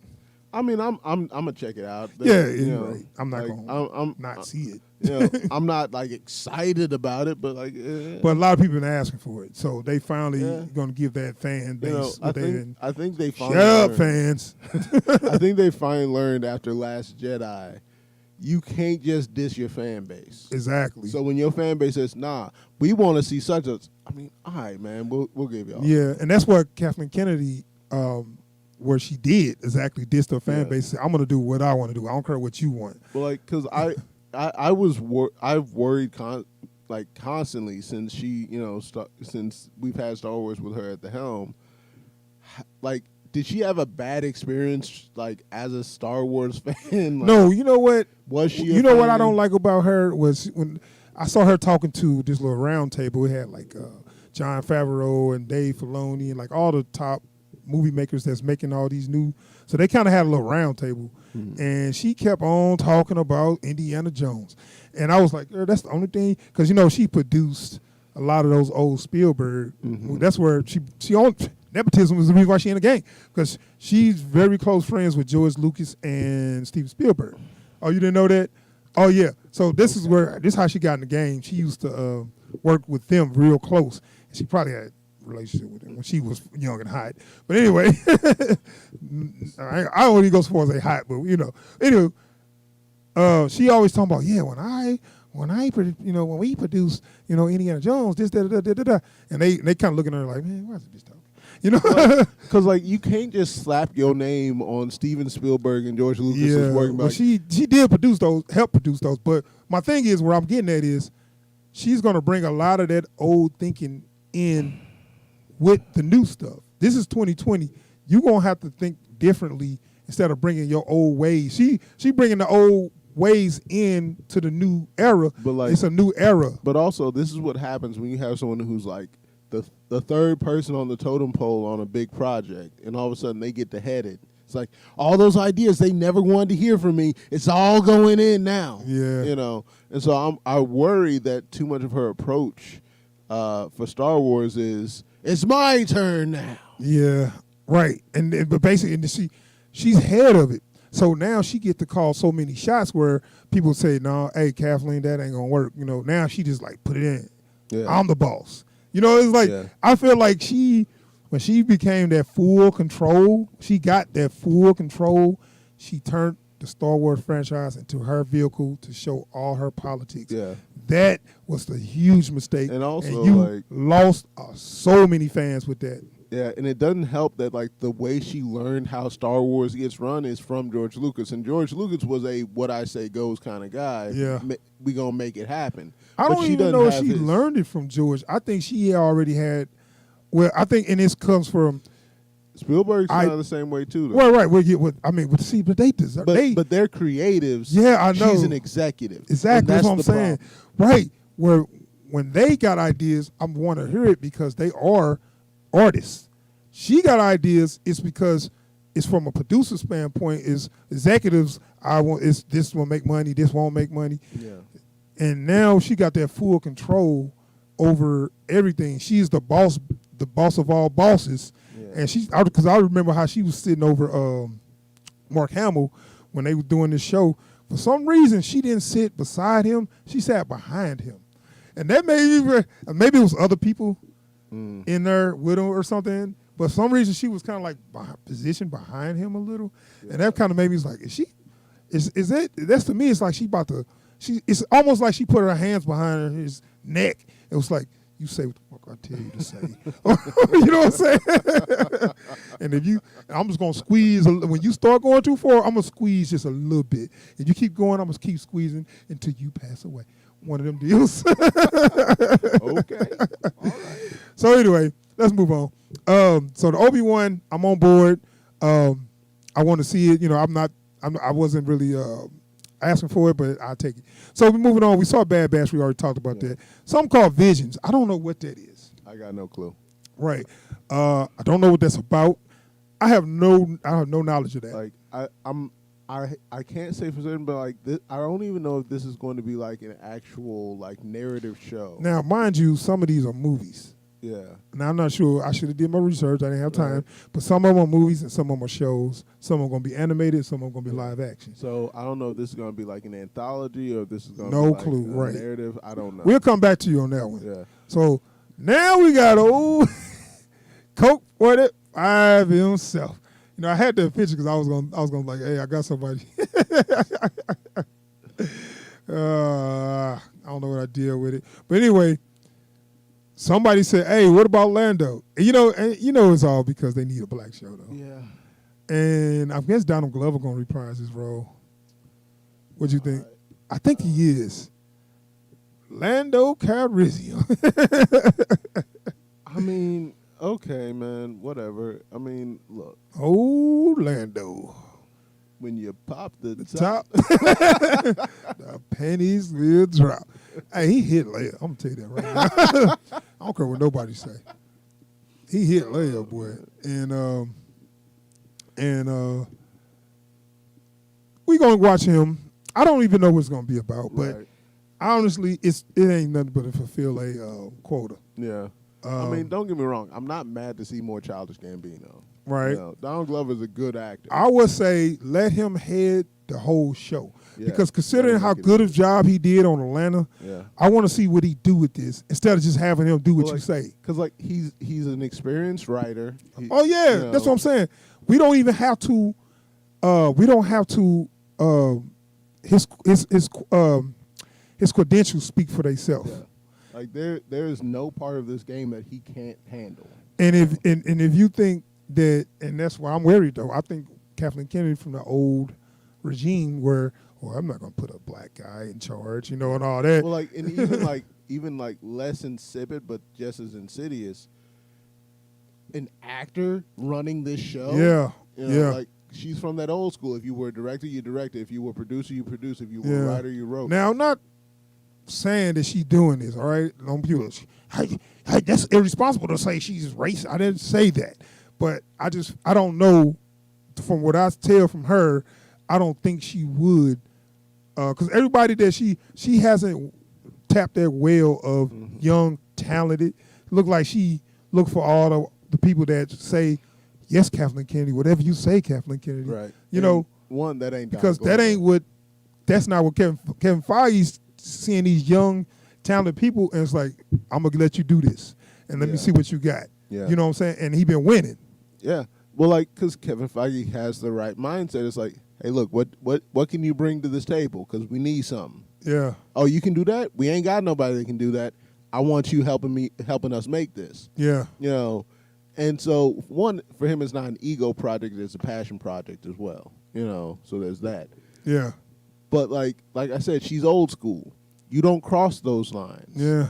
I mean, I'm gonna check it out. Yeah, you know, right. I'm not like, gonna not see it. You know, I'm not like excited about it, but like. But a lot of people been asking for it, so they finally Yeah. gonna give that fan base. You know, what I think they finally shut up, learned. fans. I think they finally learned after Last Jedi, you can't just diss your fan base. Exactly. So when your fan base says, "Nah, we want to see such a," I mean, all right, man, we'll give y'all. Yeah, and that's what Kathleen Kennedy, where she did exactly dissed her fan base. Said, I'm gonna do what I want to do. I don't care what you want. But like, cause I've worried constantly since she, since we've had Star Wars with her at the helm. Like, did she have a bad experience, like as a Star Wars fan? Like, No, you know what? Was she? You know what I don't like about her was when I saw her talking to this little round table. It had like Jon Favreau and Dave Filoni and like all the top movie makers that's making all these new. So they kind of had a little round table, and she kept on talking about Indiana Jones, and I was like, that's the only thing, because she produced a lot of those old Spielberg. That's where she owned. Nepotism was the reason why she in the game, because she's very close friends with George Lucas and Steven Spielberg. Oh, you didn't know that? Oh yeah. So this is how she got in the game. She used to work with them real close, and she probably had a relationship with them when she was young and hot. But anyway, I don't even go so far as say hot, but anyway, she always talking about when we produced Indiana Jones, this da da da da da, and they kind of looking at her like, man, why is this talking? Because like you can't just slap your name on Steven Spielberg and George Lucas. Yeah, working well, about. she did produce those, help produce those. But my thing is, where I'm getting at is, she's going to bring a lot of that old thinking in with the new stuff. This is 2020. You're going to have to think differently instead of bringing your old ways. She bringing the old ways in to the new era. But like, it's a new era. But also, this is what happens when you have someone who's like the third person on the totem pole on a big project, and all of a sudden they get to head it. It's like, all those ideas they never wanted to hear from me, it's all going in now. Yeah. And so I worry that too much of her approach for Star Wars is, it's my turn now. Yeah, right. But basically, she's head of it. So now she get to call so many shots where people say, no, hey, Kathleen, that ain't going to work. Now she just like, put it in. Yeah. I'm the boss. It's like, I feel like when she became that full control, she got that full control, she turned the Star Wars franchise into her vehicle to show all her politics. Yeah. That was the huge mistake. And also, you lost so many fans with that. Yeah, and it doesn't help that like the way she learned how Star Wars gets run is from George Lucas, and George Lucas was a what I say goes kind of guy. Yeah, we gonna make it happen. I don't even know if she learned it from George. I think she already had. Well, I think, and this comes from Spielberg's kind of the same way too. Though. Right. But they deserve. But they're creatives. Yeah, I know. She's an executive. Exactly, that's what I'm saying. Right, where when they got ideas, I want to hear it because they are artists. She got ideas. It's because it's from a producer standpoint. Is executives? This will make money. This won't make money. Yeah. And now she got that full control over everything. She's the boss of all bosses. Yeah. And because I remember how she was sitting over Mark Hamill when they were doing this show. For some reason, she didn't sit beside him. She sat behind him, and that maybe it was other people in there with him or something. But for some reason, she was kind of like positioned behind him a little, and that kind of made me like, is that? That's to me. It's like she about to. It's almost like she put her hands behind his neck. It was like, you say what the fuck I tell you to say. You know what I'm saying? And I'm just going to squeeze. When you start going too far, I'm going to squeeze just a little bit. And you keep going, I'm going to keep squeezing until you pass away. One of them deals. Okay. All right. So anyway, let's move on. So the Obi-Wan, I'm on board. I want to see it. I wasn't really asking for it, but I'll take it. So we're moving on. We saw Bad Batch. We already talked about that. Something called Visions. I don't know what that is. I got no clue. Right. I don't know what that's about. I have no knowledge of that. Like I can't say for certain, but like this, I don't even know if this is going to be like an actual like narrative show. Now, mind you, some of these are movies. Yeah. Now, I'm not sure. I should have did my research. I didn't have time. Right. But some of them are movies and some of them are shows. Some of them are going to be animated. Some of them are going to be live action. So I don't know if this is going to be like an anthology or if this is going to be like clue, a right. narrative. I don't know. We'll come back to you on that one. Yeah. So now we got old Coke 45 himself. You know, I had that picture because I was gonna like, hey, I got somebody. I don't know what I did with it, but anyway, somebody said, "Hey, what about Lando?" And you know, it's all because they need a black show, though. Yeah. And I guess Donald Glover gonna reprise his role. What do you think? I think he is. Lando Calrissian. I mean, okay, man, whatever. I mean, look. Oh, Lando. When you pop the top, the pennies will drop. Hey, he hit Leia. I'm going to tell you that right now. I don't care what nobody say. He hit Leia, boy. And we going to watch him. I don't even know what it's going to be about, but honestly, it ain't nothing but to fulfill a quota. Yeah. I mean, don't get me wrong. I'm not mad to see more Childish Gambino. Right. You know, Donald Glover is a good actor. I would say let him head the whole show. Yeah. Because considering how good a job he did on Atlanta, I want to see what he do with this instead of just having him do what you say. Because like he's an experienced writer. That's what I'm saying. We don't even have to. His credentials speak for themselves. Yeah. Like there is no part of this game that he can't handle. And if you think that, and that's why I'm worried though. I think Kathleen Kennedy from the old regime where, I'm not gonna put a black guy in charge, and all that. Well, like, and even like less insipid, but just as insidious. An actor running this show. Yeah. Like she's from that old school. If you were a director, you directed. If you were a producer, you produced. If you were a writer, you wrote. Now, I'm not saying that she's doing this, all right? That's irresponsible to say she's racist. I didn't say that. But I don't know, from what I tell from her, I don't think she would. Because everybody that she hasn't tapped that well of young, talented. Look like she look for all the people that say, yes, Kathleen Kennedy, whatever you say, Kathleen Kennedy. Right. One, that ain't because that's not what Kevin Feige's seeing these young, talented people, and it's like, I'm going to let you do this, and let me see what you got. Yeah. You know what I'm saying? And he been winning. Yeah. Well, like, because Kevin Feige has the right mindset. It's like, hey, look, what can you bring to this table? Because we need something. Yeah. Oh, you can do that? We ain't got nobody that can do that. I want you helping us make this. Yeah. And so, one, for him, it's not an ego project. It's a passion project as well. So there's that. Yeah. But like I said, she's old school. You don't cross those lines. Yeah.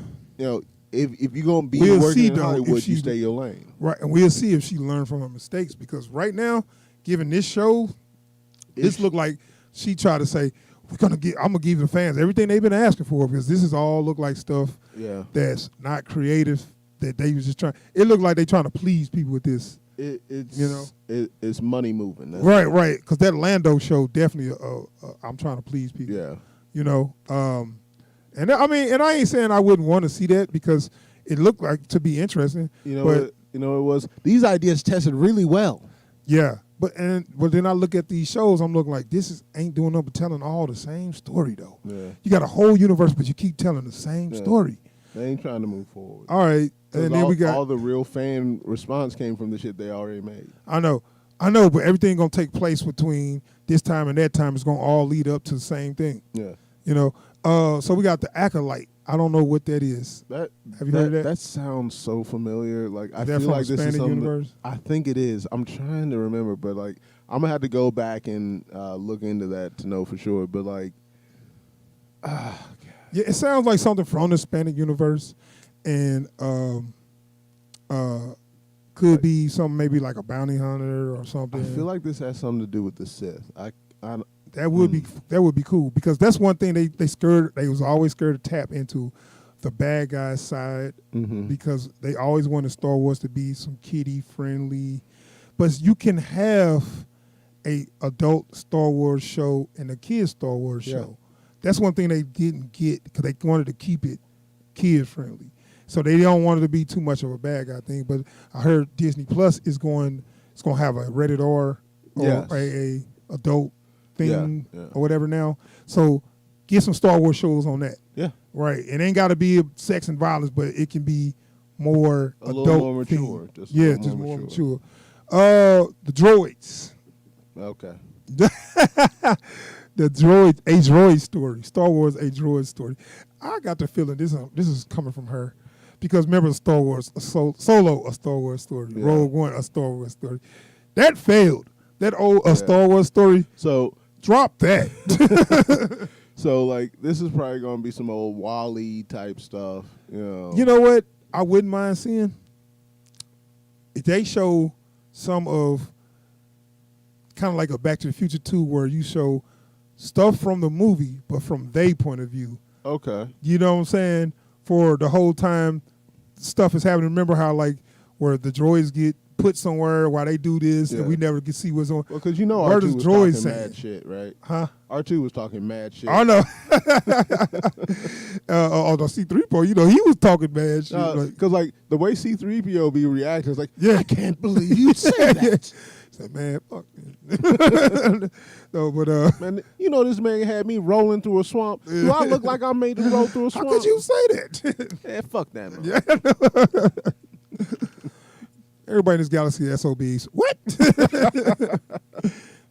If you're gonna be working in Hollywood, you stay your lane. Right, and we'll see if she learned from her mistakes. Because right now, given this show, this look like she tried to say, I'm gonna give the fans everything they've been asking for, because this is all look like stuff that's not creative. That they was just trying. It looked like they trying to please people with this. It's money moving. Right. Because that Lando show definitely. I'm trying to please people. Yeah. And I ain't saying I wouldn't want to see that, because it looked like to be interesting. It was these ideas tested really well. Yeah, but then I look at these shows, I'm looking like ain't doing nothing but telling all the same story though. Yeah. You got a whole universe, but you keep telling the same story. They ain't trying to move forward. All right. And then we got all the real fan response came from the shit they already made. I know, but everything gonna take place between this time and that time. It's gonna all lead up to the same thing. Yeah. So we got the Acolyte. I don't know what that is. Have you heard of that? That sounds so familiar. Like I feel like this is something. Universe? I think it is. I'm trying to remember, but like I'm gonna have to go back and look into that to know for sure. But like, yeah, it sounds like something from the Hispanic universe, and could be something maybe like a bounty hunter or something. I feel like this has something to do with the Sith. That would be cool, because that's one thing they was always scared to tap into the bad guy side, because they always wanted Star Wars to be some kiddie friendly, but you can have a adult Star Wars show and a kids Star Wars show. That's one thing they didn't get, because they wanted to keep it kid friendly. So they don't want it to be too much of a bad guy thing. But I heard Disney Plus is going to have a rated R or Yes. a adult thing Yeah. or whatever now. So get some Star Wars shows on that. Yeah. Right. It ain't got to be sex and violence, but it can be more A adult little more mature. themed. Just More mature. The droids. Okay. A droid story. Star Wars a droid story. I got the feeling this is coming from her. Because remember Star Wars, Solo, a Star Wars story. Yeah. Rogue One, a Star Wars story. That failed. That old Star Wars story. So drop that. So like this is probably gonna be some old Wall-E type stuff, you know. You know what? I wouldn't mind seeing if they show some of kind of like a Back to the Future 2 where you show stuff from the movie, but from their point of view. Okay. You know what I'm saying? For the whole time stuff is happening. Remember how like where the droids get put somewhere while they do this and we never can see what's on. Well, because you know Where R2 does was droids talking saying? mad shit, right? Huh? R2 was talking mad shit. I know. The C-3PO, you know, he was talking mad shit. Because like the way C-3PO be reacting is like, Yeah. I can't believe you say that. Said, man, fuck. No, but Man, you know this man had me rolling through a swamp. Do I look like I made him roll through a swamp? how could you say that? Yeah, fuck that, man. Everybody in this galaxy is SOBs. What? bleep,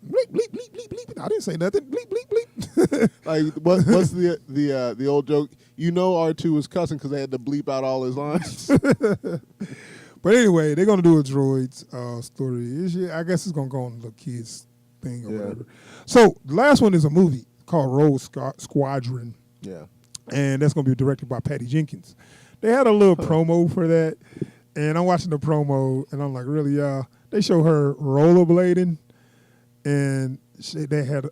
bleep, bleep, bleep, bleep. I didn't say nothing. Bleep, bleep, bleep. Like, what's the old joke? You know R2 was cussing because they had to bleep out all his lines. But anyway, they're gonna do a droids story. I guess it's gonna go on the kids thing or whatever. So the last one is a movie called Rogue Squadron. Yeah. And that's gonna be directed by Patty Jenkins. They had a little promo for that, and I'm watching the promo, and I'm like, really, y'all? They show her rollerblading, and they had.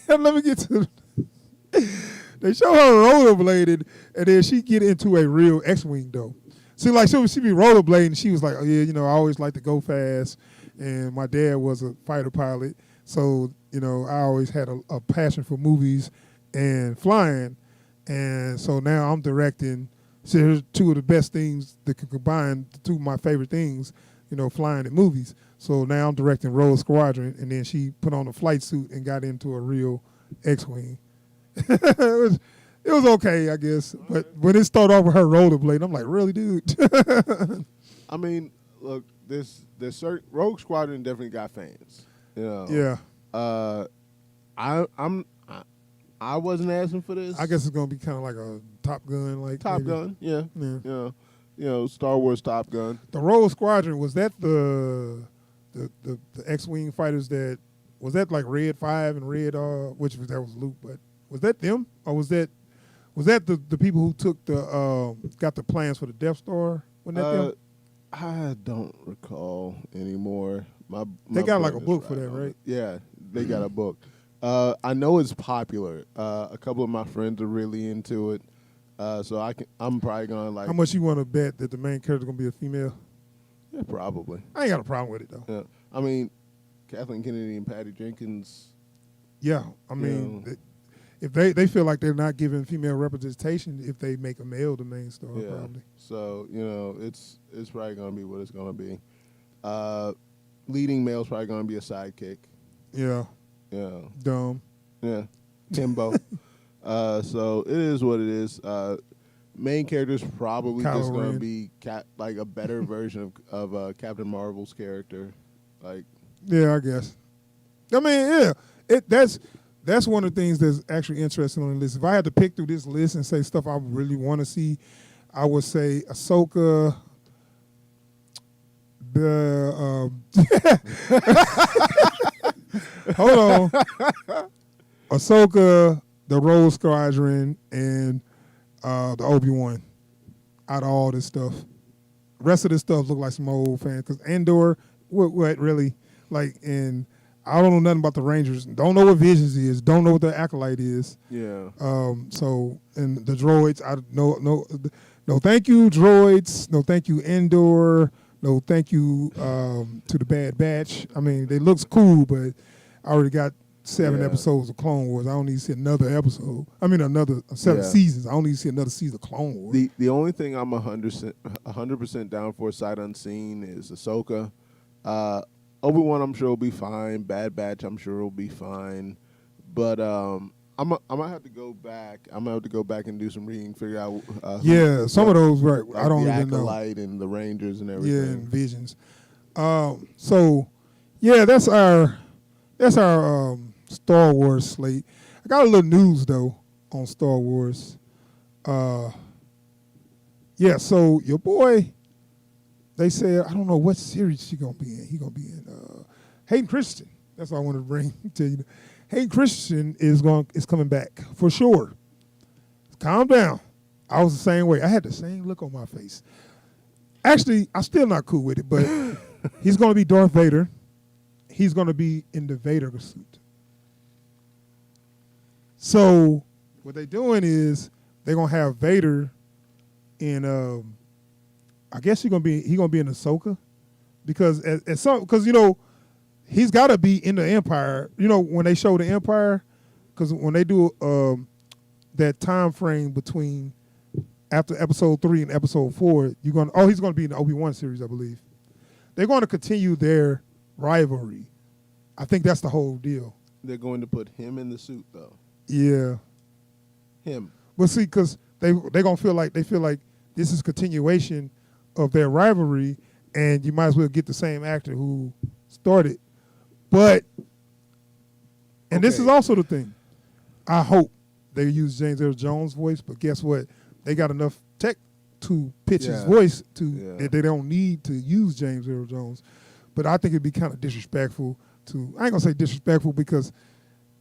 Let me get to. They show her rollerblading, and then she get into a real X-wing though. See, like she be rollerblading. She was like, "Oh yeah, you know, I always like to go fast, and my dad was a fighter pilot, so you know, I always had a passion for movies and flying, and so now I'm directing. So here's two of the best things that could combine two of my favorite things, you know, flying and movies. So now I'm directing Rogue Squadron, and then she put on a flight suit and got into a real X-wing. It was okay, I guess. But when it started off with her rollerblade, I'm like, really, dude? I mean, look, this Rogue Squadron definitely got fans. You know? Yeah. I wasn't asking for this. I guess it's gonna be kind of like a Top Gun, like Top maybe. Gun, yeah. You know, Star Wars Top Gun. The Rogue Squadron, was that the X-wing fighters that was that like Red 5 and Red which was that was Luke, but was that them or was that the people who took the got the plans for the Death Star? Wasn't that them? I don't recall anymore. They got like a brain is book for that, on right? it. Yeah, they got a book. I know it's popular. A couple of my friends are really into it, so I'm probably gonna like. How much you want to bet that the main character gonna be a female? Yeah, probably. I ain't got a problem with it though. Yeah, I mean, Kathleen Kennedy and Patty Jenkins. Yeah, I mean, if they feel like they're not giving female representation, if they make a male the main star, probably. So you know, it's probably gonna be what it's gonna be. Leading male's probably gonna be a sidekick. Yeah. Yeah. Dumb. Yeah. Timbo. So it is what it is. Main character's probably Kylo just going to Ren. be like a better version of Captain Marvel's character. Like, yeah, I guess. I mean, yeah, that's one of the things that's actually interesting on the list. If I had to pick through this list and say stuff I really want to see, I would say Ahsoka. Hold on. Ahsoka, the Rogue Squadron, and the Obi-Wan. Out of all this stuff. Rest of this stuff look like some old fans. Because Andor, what really? Like, and I don't know nothing about the Rangers. Don't know what Visions is. Don't know what the Acolyte is. Yeah. So, and the droids, no thank you, droids. No thank you, Andor. No thank you to the Bad Batch. I mean, they looks cool, but I already got 7 episodes of Clone Wars. I don't need to see another episode. I mean, another 7 seasons. I don't need to see another season of Clone Wars. The only thing I'm 100% down for sight unseen is Ahsoka. Obi-Wan, I'm sure will be fine. Bad Batch, I'm sure will be fine. But I'm gonna have to go back. I'm gonna have to go back and do some reading, figure out. Some of those, right? Like I don't the even know. Acolyte and the Rangers and everything. Yeah, and Visions. So, yeah, that's our Star Wars slate. I got a little news though on Star Wars. Yeah, so your boy, they said, I don't know what series he gonna be in. He gonna be in Hayden Christensen. That's what I wanted to bring to you. Hayden Christensen is coming back for sure. Calm down. I was the same way. I had the same look on my face. Actually, I'm still not cool with it, but he's gonna be Darth Vader. He's gonna be in the Vader suit. So what they're doing is they're gonna have Vader in I guess he gonna be in Ahsoka because because he's got to be in the Empire. When they show the Empire, because when they do that time frame between after Episode 3 and Episode 4, he's going to be in the Obi-Wan series, I believe. They're going to continue their rivalry. I think that's the whole deal. They're going to put him in the suit, though. Yeah. Him. Well, see, because they're going to feel like this is continuation of their rivalry, and you might as well get the same actor who started. But, and this is also the thing. I hope they use James Earl Jones' voice, but guess what? They got enough tech to pitch his voice that they don't need to use James Earl Jones. But I think it'd be kind of disrespectful to. I ain't gonna say disrespectful because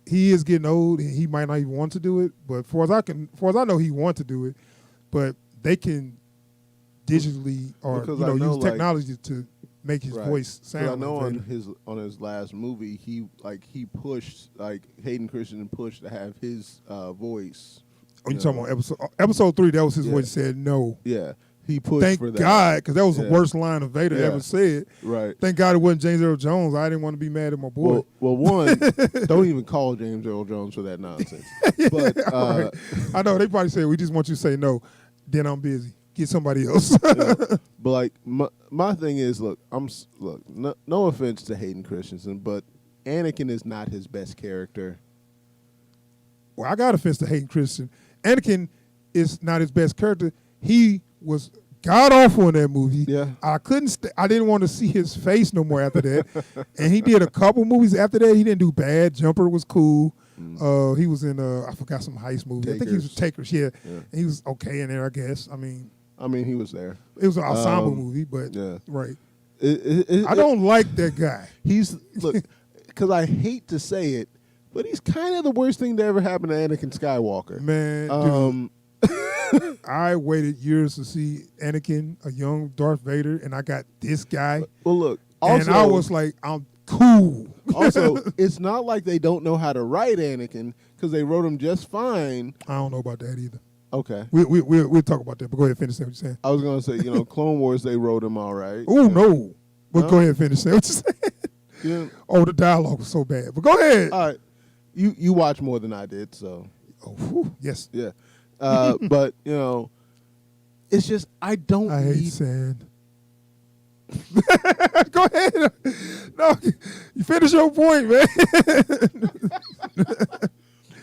he is getting old and he might not even want to do it. But for as I know, he wants to do it. But they can digitally or use technology to make his voice sound. I know like on his last movie, he pushed Hayden Christensen pushed to have his voice. Oh, you talking about episode 3? That was his voice. Said no. Yeah, he pushed Thank for that. God, because that was the worst line of Vader ever said. Right. Thank God it wasn't James Earl Jones. I didn't want to be mad at my boy. Well, one, don't even call James Earl Jones for that nonsense. But right. I know they probably said we just want you to say no. Then I'm busy. Get somebody else. But my thing is, no offense to Hayden Christensen, but Anakin is not his best character. Well, I got offense to Hayden Christensen. Anakin is not his best character. He was god awful in that movie. Yeah, I couldn't. I didn't want to see his face no more after that. And he did a couple movies after that. He didn't do bad. Jumper was cool. He was in I forgot some heist movie. Takers. I think he was Takers. Yeah. And he was okay in there, I guess. I mean, he was there. It was an ensemble movie, but right. I don't like that guy. He's because I hate to say it, but he's kind of the worst thing to ever happen to Anakin Skywalker. Man, I waited years to see Anakin, a young Darth Vader, and I got this guy. Well, look, also, and I was like, I'm cool. Also, it's not like they don't know how to write Anakin because they wrote him just fine. I don't know about that either. Okay. We'll talk about that, but go ahead and finish what you're saying. I was going to say, Clone Wars, they wrote him all right. Oh, no. But go ahead and finish what you're saying. Yeah. Oh, the dialogue was so bad. But go ahead. All right. You watch more than I did, so. Oh, whew, yes. Yeah. But, it's just, I hate sand. Go ahead. No, you finish your point, man.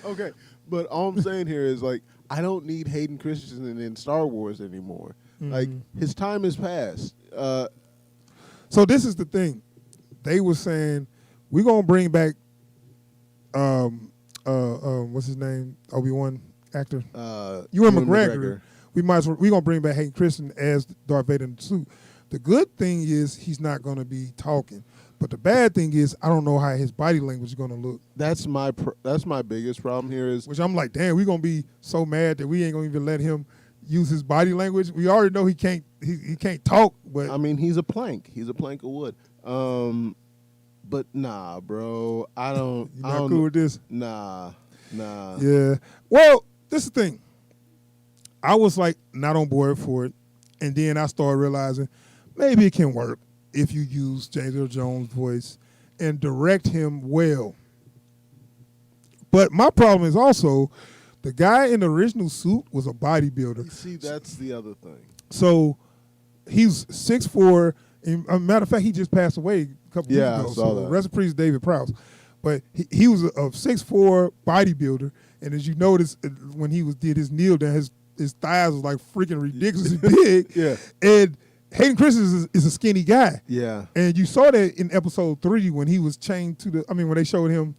Okay. But all I'm saying here is, I don't need Hayden Christensen in Star Wars anymore. His time has passed. So this is the thing. They were saying, we're going to bring back, what's his name? Obi-Wan actor? Ewan McGregor. We're going to bring back Hayden Christensen as Darth Vader in the suit. The good thing is he's not going to be talking. But the bad thing is I don't know how his body language is going to look. That's my biggest problem here is. Which I'm like, damn, we're going to be so mad that we ain't going to even let him use his body language. We already know he can't talk. But I mean, he's a plank. He's a plank of wood. But nah, bro. I don't. You not cool with this? Nah. Yeah. Well, this is the thing. I was not on board for it. And then I started realizing maybe it can work if you use James Earl Jones' voice and direct him well. But my problem is also the guy in the original suit was a bodybuilder. You see, that's the other thing. So he's 6'4". And, matter of fact, he just passed away a couple weeks ago. I saw that. Rest in peace, David Prowse. But he was a 6'4" bodybuilder, and as you notice, when he did his kneel down, his thighs was like freaking ridiculously big. Yeah. And Hayden Christensen is a skinny guy. Yeah. And you saw that in episode 3 when he was chained to when they showed him,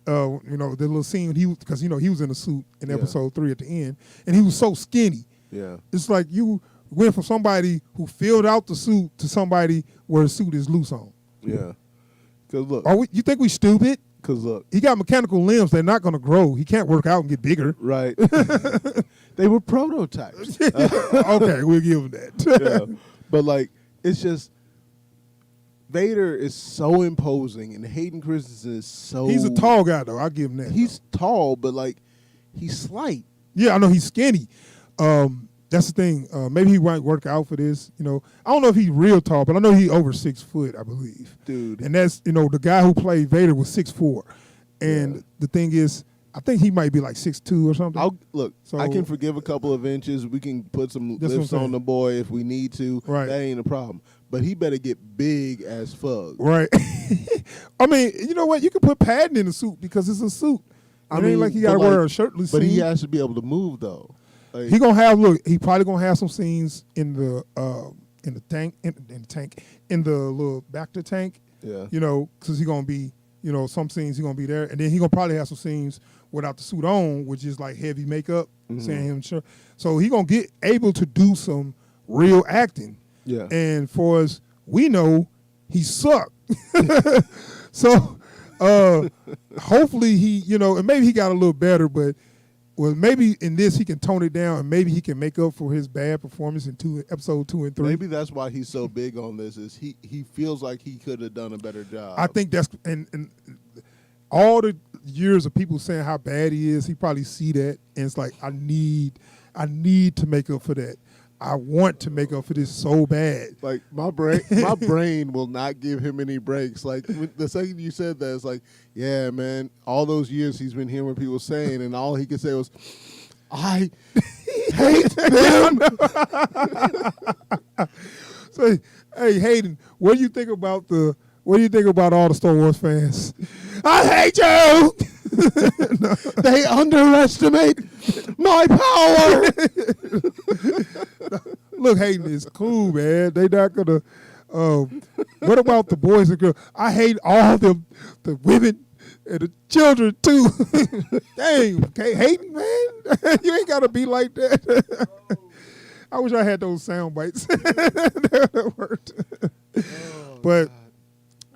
the little scene because he was in a suit in episode 3 at the end, and he was so skinny. Yeah. It's like you went from somebody who filled out the suit to somebody where the suit is loose on. Yeah. Because look. You think we stupid? Because look. He got mechanical limbs. They're not going to grow. He can't work out and get bigger. Right. They were prototypes. Okay, we'll give him that. Yeah. But, it's just Vader is so imposing, and Hayden Christensen is so... He's a tall guy, though. I'll give him that. He's tall, but, he's slight. Yeah, I know he's skinny. That's the thing. Maybe he might work out for this. I don't know if he's real tall, but I know he's over 6 foot, I believe. Dude. And that's, the guy who played Vader was 6'4". And the thing is, I think he might be 6'2" or something. I can forgive a couple of inches. We can put some lifts on the boy if we need to. Right. That ain't a problem. But he better get big as fuck. Right. I mean, you know what? You can put padding in the suit because it's a suit. It ain't like he got to wear a shirtless But scene. he has to be able to move, though. He gonna have he probably gonna have some scenes in the tank in the little Bacta tank. Yeah. Because he gonna be some scenes he gonna be there, and then he gonna probably have some scenes without the suit on, which is heavy makeup, saying him sure. So he gonna get able to do some real acting. Yeah. And for as we know, he sucked. So hopefully he and maybe he got a little better, but. Well, maybe in this he can tone it down, and maybe he can make up for his bad performance in episode 2 and 3. Maybe that's why he's so big on this. Is he feels like he could have done a better job. I think that's and all the years of people saying how bad he is, he probably see that, and it's like I need to make up for that. I want to make up for this so bad. My brain will not give him any breaks. The second you said that, it's yeah, man. All those years he's been hearing what people saying, and all he could say was, "I hate them." So, hey, Hayden, what do you think about all the Star Wars fans? I hate you. They underestimate my power. Look, Hayden is cool, man. They not gonna. What about the boys and girls? I hate all the women and the children too. Dang, okay, Hayden, man, you ain't gotta be like that. I wish I had those sound bites. That worked. But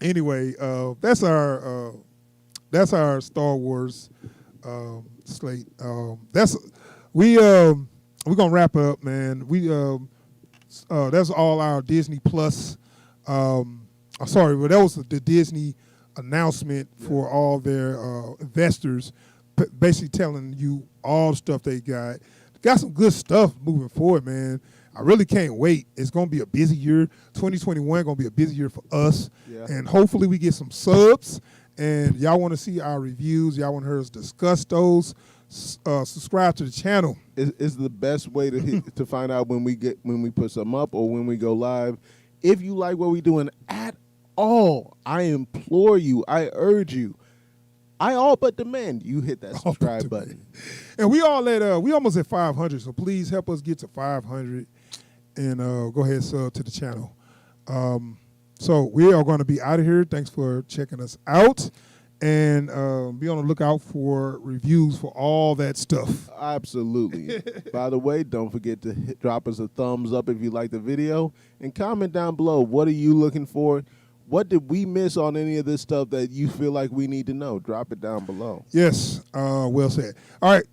anyway, that's our Star Wars slate. We're gonna wrap it up, man. That's all our Disney Plus. Sorry, but that was the Disney announcement for all their investors, basically telling you all the stuff they got. Got some good stuff moving forward, man. I really can't wait. It's going to be a busy year. 2021 going to be a busy year for us. Yeah. And hopefully we get some subs. And y'all want to see our reviews. Y'all want to hear us discuss those. Subscribe to the channel. Is the best way to find out when we put something up or when we go live. If you like what we're doing at all, I implore you, I urge you, I all but demand you hit that subscribe button. And we almost at 500, so please help us get to 500 and go ahead and sub to the channel. So we are going to be out of here. Thanks for checking us out. And be on the lookout for reviews for all that stuff. Absolutely. By the way, don't forget to drop us a thumbs up if you like the video. And comment down below, what are you looking for? What did we miss on any of this stuff that you feel like we need to know? Drop it down below. Yes, well said. All right.